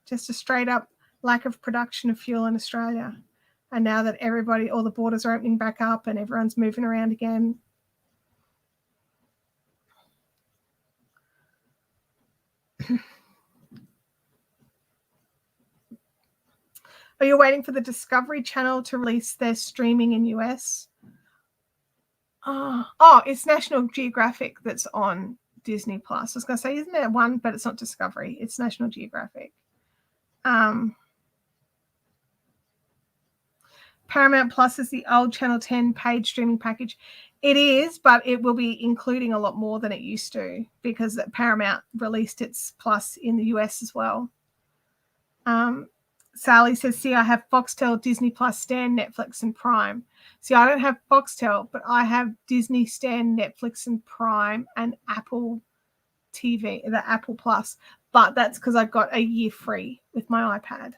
Just a straight up lack of production of fuel in Australia. And now that all the borders are opening back up and everyone's moving around again. Are you waiting for the Discovery Channel to release their streaming in US? Oh, it's National Geographic that's on Disney Plus. I was going to say, isn't there one, but it's not Discovery. It's National Geographic. Paramount Plus is the old Channel 10 paid streaming package. It is, but it will be including a lot more than it used to because Paramount released its Plus in the US as well. Sally says, see, I have Foxtel, Disney Plus, Stan, Netflix, and Prime. See, I don't have Foxtel, but I have Disney, Stan, Netflix, and Prime, and Apple TV, the Apple Plus. But that's because I got a year free with my iPad.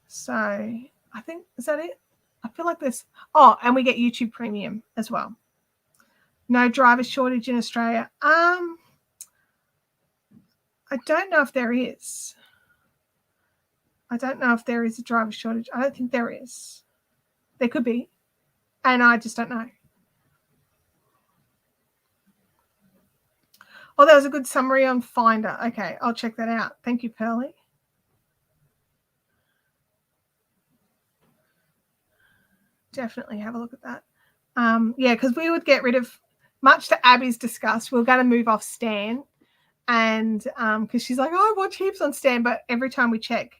So I think, is that it? I feel like this. Oh, and we get YouTube Premium as well. No driver shortage in Australia. I don't know if there is. I don't know if there is a driver shortage. I don't think there is. There could be. And I just don't know. Oh, there was a good summary on Finder. Okay, I'll check that out. Thank you, Pearly. Definitely have a look at that. Yeah, because we would get rid of, much to Abby's disgust, we're going to move off Stan. And because she's like, oh, I watch heaps on Stan, but every time we check,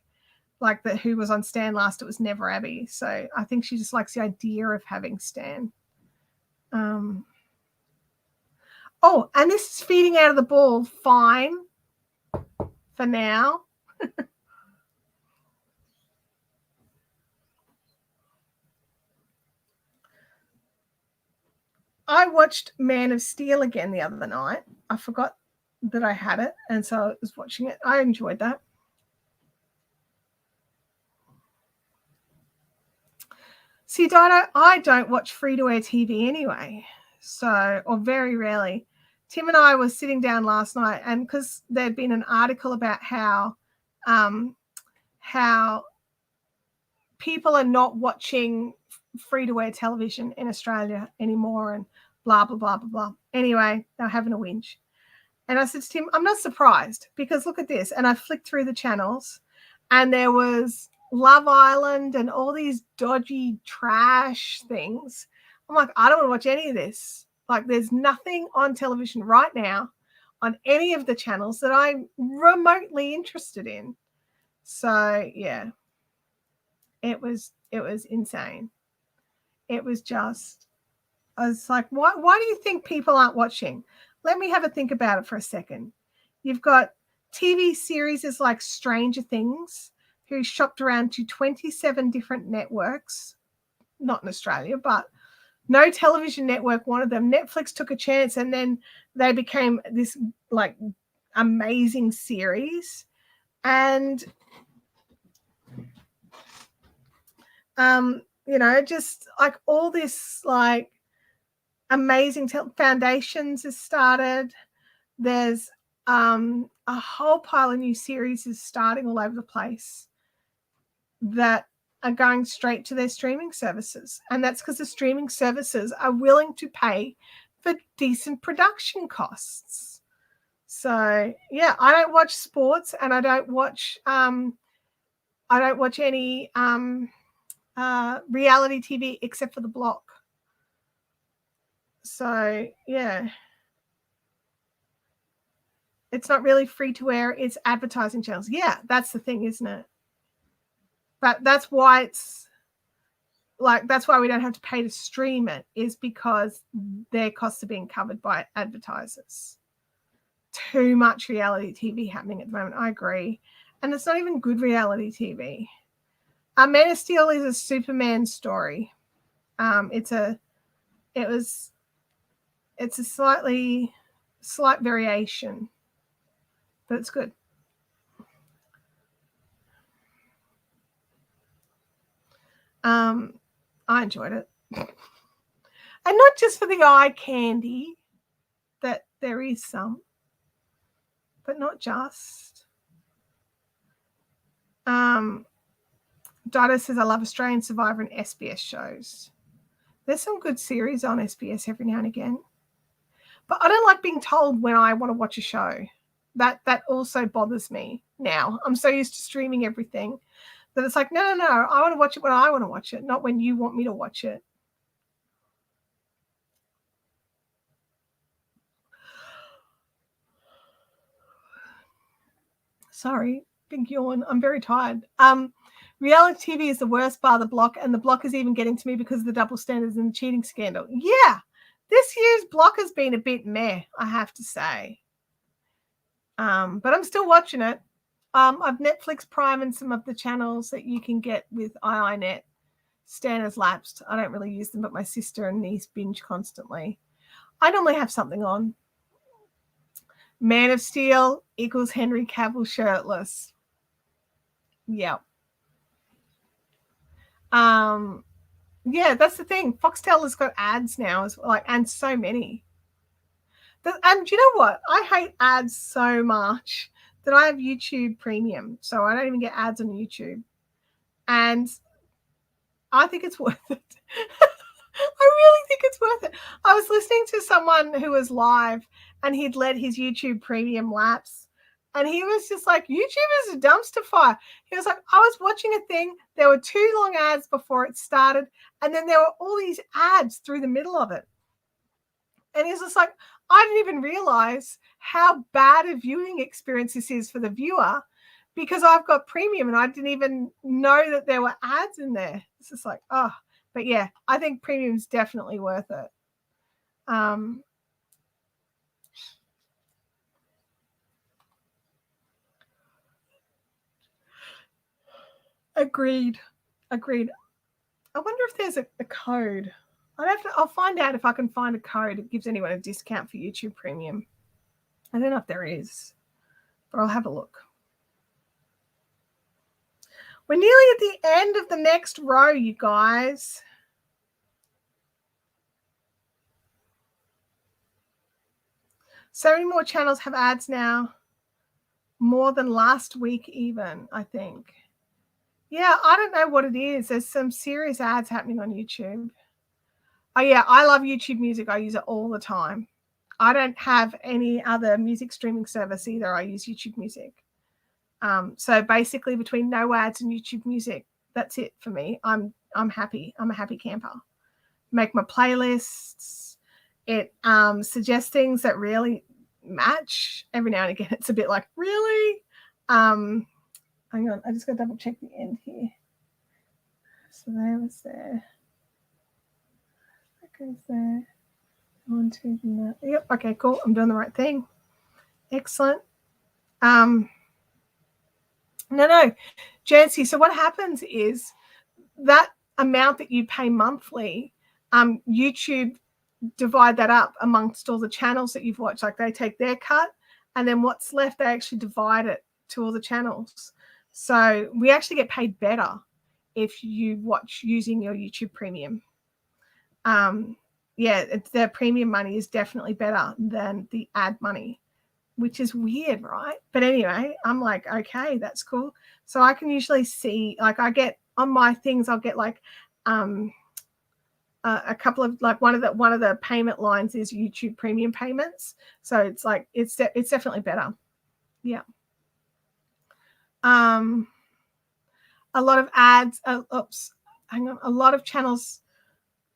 like who was on Stan last, it was never Abby. So I think she just likes the idea of having Stan. Oh, and this is feeding out of the ball fine for now. I watched Man of Steel again the other night. I forgot that I had it, and so I was watching it. I enjoyed that. See, Dido, I don't watch free-to-air TV anyway, so, or very rarely. Tim and I were sitting down last night, and because there'd been an article about how people are not watching free-to-air television in Australia anymore, and blah, blah, blah, blah, blah. Anyway, they're having a whinge. And I said to Tim, I'm not surprised because look at this. And I flicked through the channels and there was Love Island and all these dodgy trash things. I'm like, I don't want to watch any of this. Like, there's nothing on television right now on any of the channels that I'm remotely interested in. So yeah, it was insane. It was just, I was like, why do you think people aren't watching? Let me have a think about it for a second. You've got TV series like Stranger Things, who shopped around to 27 different networks, not in Australia, but no television network wanted them. Netflix took a chance, and then they became this like amazing series. And just like all this like amazing foundations has started. There's a whole pile of new series is starting all over the place that are going straight to their streaming services. And that's because the streaming services are willing to pay for decent production costs. So yeah, I don't watch sports, and I don't watch any reality TV except for The Block. So yeah, it's not really free to air, it's advertising channels. Yeah, that's the thing, isn't it? But that's why it's like, that's why we don't have to pay to stream it, is because their costs are being covered by advertisers. Too much reality TV happening at the moment. I agree. And it's not even good reality TV. Man of Steel is a Superman story. It's a slight variation, but it's good. I enjoyed it. And not just for the eye candy, that there is some, but not just. Dido says, I love Australian Survivor and SBS shows. There's some good series on SBS every now and again. But I don't like being told when I want to watch a show. That also bothers me now. I'm so used to streaming everything that it's like, no, I want to watch it when I want to watch it, not when you want me to watch it. Sorry, big yawn. I'm very tired. Reality TV is the worst bar The Block, and The Block is even getting to me because of the double standards and the cheating scandal. Yeah, this year's Block has been a bit meh, I have to say. But I'm still watching it. I've Netflix Prime and some of the channels that you can get with iiNet. Stan has lapsed. I don't really use them, but my sister and niece binge constantly. I normally have something on. Man of Steel equals Henry Cavill shirtless. Yeah. Yeah, that's the thing. Foxtel has got ads now, as well, and so many. And you know what? I hate ads so much that I have YouTube Premium, so I don't even get ads on YouTube. And I think it's worth it. I really think it's worth it. I was listening to someone who was live, and he'd let his YouTube Premium lapse. And he was just like, YouTube is a dumpster fire. He was like, I was watching a thing. There were 2 long ads before it started. And then there were all these ads through the middle of it. And he's just like, I didn't even realize how bad a viewing experience this is for the viewer, because I've got Premium and I didn't even know that there were ads in there. It's just like, oh, but yeah, I think Premium's definitely worth it. Agreed. I wonder if there's a code. I'll find out if I can find a code that gives anyone a discount for YouTube Premium. I don't know if there is, but I'll have a look. We're nearly at the end of the next row, you guys. So many more channels have ads now. More than last week even, I think. Yeah, I don't know what it is. There's some serious ads happening on YouTube. Oh, yeah, I love YouTube Music. I use it all the time. I don't have any other music streaming service either. I use YouTube Music. So basically between no ads and YouTube Music, that's it for me. I'm happy. I'm a happy camper. Make my playlists. It suggests things that really match. Every now and again, it's a bit like, really? Hang on, I just got to double check the end here. So there was there. That goes there. On to that. Yep. Okay. Cool. I'm doing the right thing. Excellent. No, Jancy. So what happens is that amount that you pay monthly, YouTube divide that up amongst all the channels that you've watched. Like they take their cut, and then what's left, they actually divide it to all the channels. So we actually get paid better if you watch using your YouTube Premium. Yeah, the premium money is definitely better than the ad money, which is weird, right? But anyway, I'm like, okay, that's cool. So I can usually see, like, I get on my things, I'll get like a couple of, like, one of the payment lines is YouTube Premium payments. So it's like it's definitely better. Yeah. A lot of ads. Hang on. A lot of channels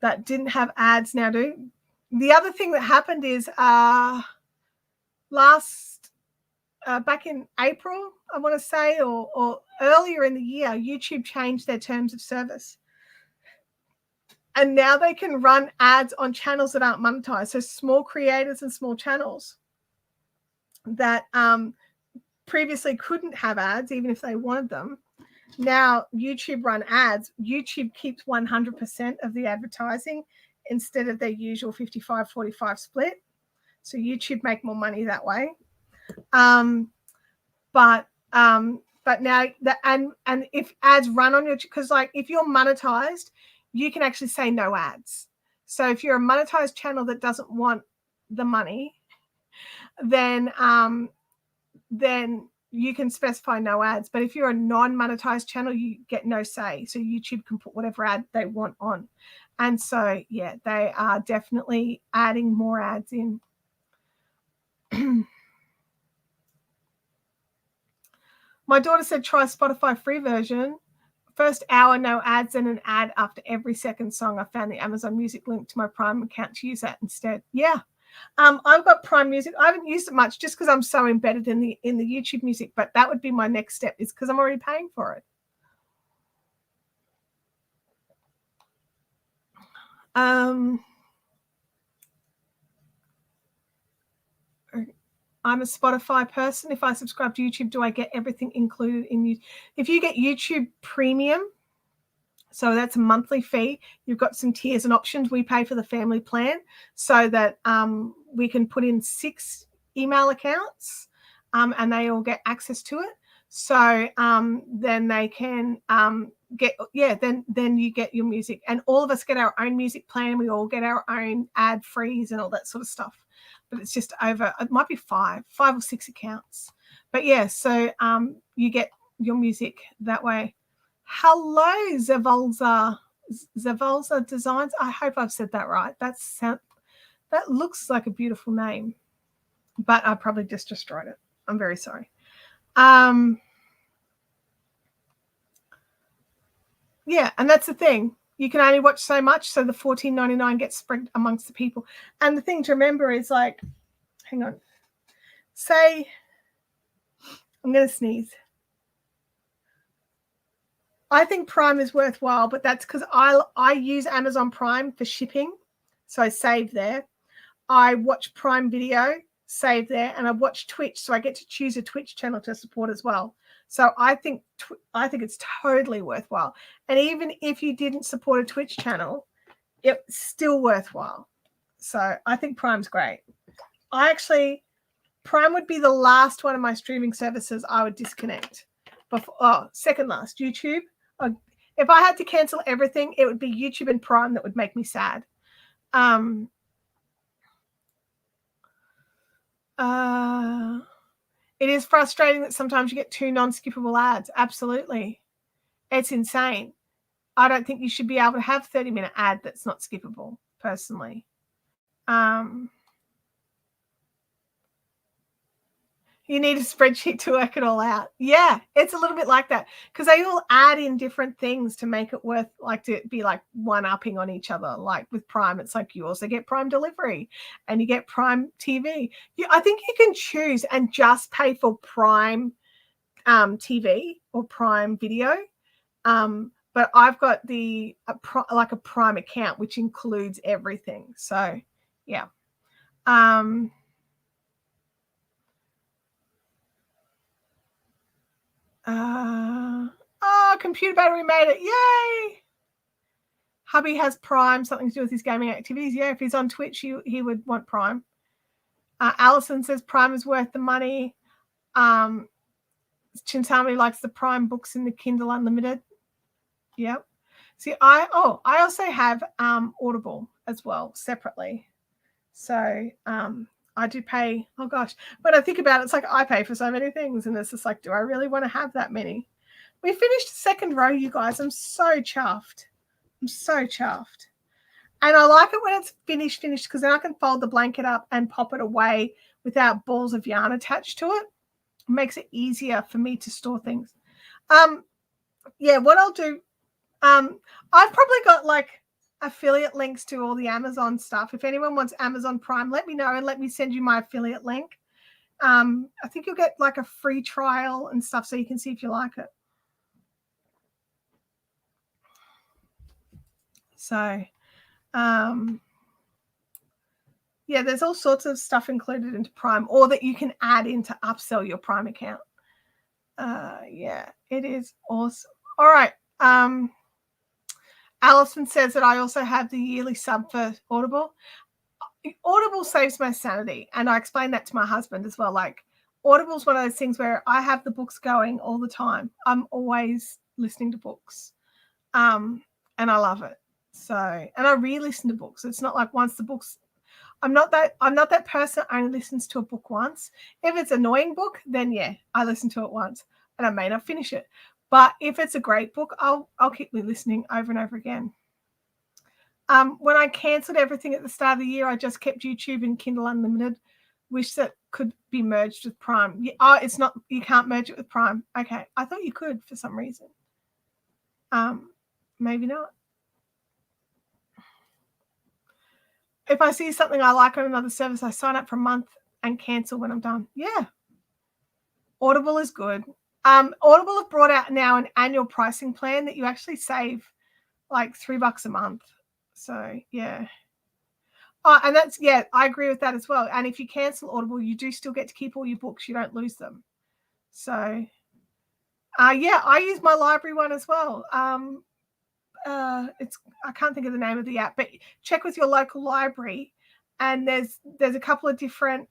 that didn't have ads now do. The other thing that happened is back in April, I want to say, or earlier in the year, YouTube changed their terms of service. And now they can run ads on channels that aren't monetized. So small creators and small channels that previously couldn't have ads, even if they wanted them. Now YouTube run ads. YouTube keeps 100% of the advertising instead of their usual 55-45 split. So YouTube make more money that way. But now and if ads run on your, because like if you're monetized, you can actually say no ads. So if you're a monetized channel that doesn't want the money, then you can specify no ads. But if you're a non-monetized channel, you get no say. So YouTube can put whatever ad they want on. And so, yeah, they are definitely adding more ads in. My daughter said, try Spotify free version. First hour, no ads, and an ad after every second song. I found the Amazon Music link to my Prime account to use that instead. Yeah. I've got Prime Music. I haven't used it much just because I'm so embedded in the YouTube Music, but that would be my next step, is because I'm already paying for it. I'm a Spotify person. If I subscribe to YouTube, do I get everything included in YouTube? If you get YouTube Premium, so that's a monthly fee, you've got some tiers and options. We pay for the family plan so that we can put in 6 email accounts and they all get access to it. So then they can get, then you get your music. And all of us get our own music plan. We all get our own ad frees and all that sort of stuff. But it's just over, it might be 5 or 6 accounts. But yeah, so you get your music that way. Hello, Zavolza Designs. I hope I've said that right. That looks like a beautiful name, but I probably just destroyed it. I'm very sorry. Yeah, and that's the thing. You can only watch so much, so the $14.99 gets spread amongst the people. And the thing to remember is, like, hang on. Say, I'm going to sneeze. I think Prime is worthwhile, but that's because I use Amazon Prime for shipping, so I save there. I watch Prime Video, save there, and I watch Twitch, so I get to choose a Twitch channel to support as well. So I think it's totally worthwhile. And even if you didn't support a Twitch channel, it's still worthwhile. So I think Prime's great. Prime would be the last one of my streaming services I would disconnect. Second last, YouTube. If I had to cancel everything, it would be YouTube and Prime that would make me sad. It is frustrating that sometimes you get 2 non-skippable ads. Absolutely. It's insane. I don't think you should be able to have a 30-minute ad that's not skippable, personally. You need a spreadsheet to work it all out. Yeah, it's a little bit like that because they all add in different things to make it worth like to be like one-upping on each other. Like with Prime, it's like you also get Prime delivery and you get Prime TV. I think you can choose and just pay for Prime TV or Prime Video. But I've got a Prime account, which includes everything. So, yeah. Computer battery made it. Yay! Hubby has Prime, something to do with his gaming activities. Yeah, if he's on Twitch, he would want Prime. Allison says Prime is worth the money. Chintami likes the Prime books in the Kindle Unlimited. Yep. See, I also have Audible as well separately. So I do pay. Oh gosh, when I think about it, it's like I pay for so many things, and it's just like, do I really want to have that many? We finished the second row, you guys. I'm so chuffed. And I like it when it's finished because then I can fold the blanket up and pop it away without balls of yarn attached to it. It makes it easier for me to store things. Yeah, what I'll do, I've probably got like affiliate links to all the Amazon stuff. If anyone wants Amazon Prime, let me know and let me send you my affiliate link. I think you'll get like a free trial and stuff so you can see if you like it. So, yeah, there's all sorts of stuff included into Prime or that you can add in to upsell your Prime account. Yeah, it is awesome. All right. Allison says that I also have the yearly sub for Audible. Audible saves my sanity, and I explain that to my husband as well. Like, Audible's one of those things where I have the books going all the time. I'm always listening to books, and I love it. So, and I re-listen to books. It's not like once the books. I'm not that person that only listens to a book once. If it's an annoying book, then yeah, I listen to it once, and I may not finish it. But if it's a great book, I'll keep listening over and over again. When I cancelled everything at the start of the year, I just kept YouTube and Kindle Unlimited. Wish that could be merged with Prime. It's not. You can't merge it with Prime. Okay, I thought you could for some reason. Maybe not. If I see something I like on another service, I sign up for a month and cancel when I'm done. Yeah. Audible is good. Audible have brought out now an annual pricing plan that you actually save like $3 a month. So, yeah. Oh, and that's, yeah, I agree with that as well. And if you cancel Audible, you do still get to keep all your books. You don't lose them. So, yeah, I use my library one as well. I can't think of the name of the app, but check with your local library, and there's a couple of different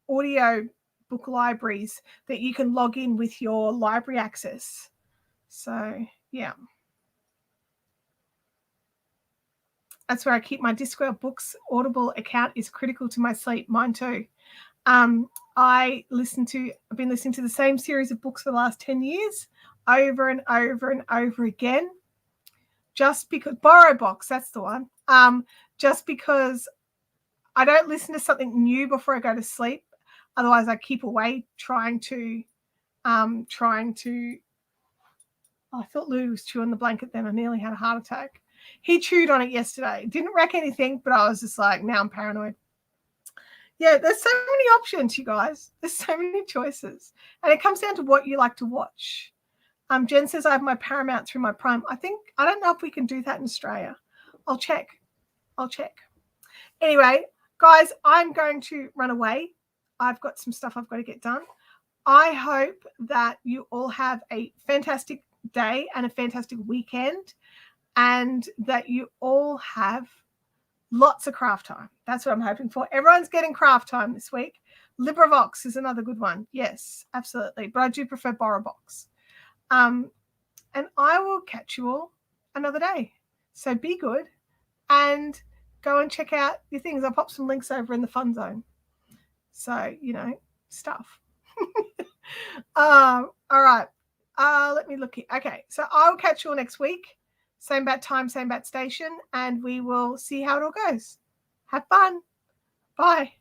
audio book libraries that you can log in with your library access. So yeah, that's where I keep my Discworld books. Audible account is critical to my sleep. Mine too. I've been listening to the same series of books for the last 10 years over and over and over again. Just because BorrowBox, that's the one. Just because I don't listen to something new before I go to sleep. Otherwise, I keep away trying to. I thought Lou was chewing the blanket then. I nearly had a heart attack. He chewed on it yesterday. Didn't wreck anything, but I was just like, now I'm paranoid. Yeah, there's so many options, you guys. There's so many choices. And it comes down to what you like to watch. Jen says I have my Paramount through my Prime. I don't know if we can do that in Australia. I'll check. Anyway, guys, I'm going to run away. I've got some stuff I've got to get done. I hope that you all have a fantastic day and a fantastic weekend, and that you all have lots of craft time. That's what I'm hoping for. Everyone's getting craft time this week. LibriVox is another good one. Yes, absolutely. But I do prefer BorrowBox. And I will catch you all another day. So be good and go and check out your things. I'll pop some links over in the fun zone. So, stuff. All right. Let me look here. Okay. So I'll catch you all next week. Same bat time, same bat station, and we will see how it all goes. Have fun. Bye.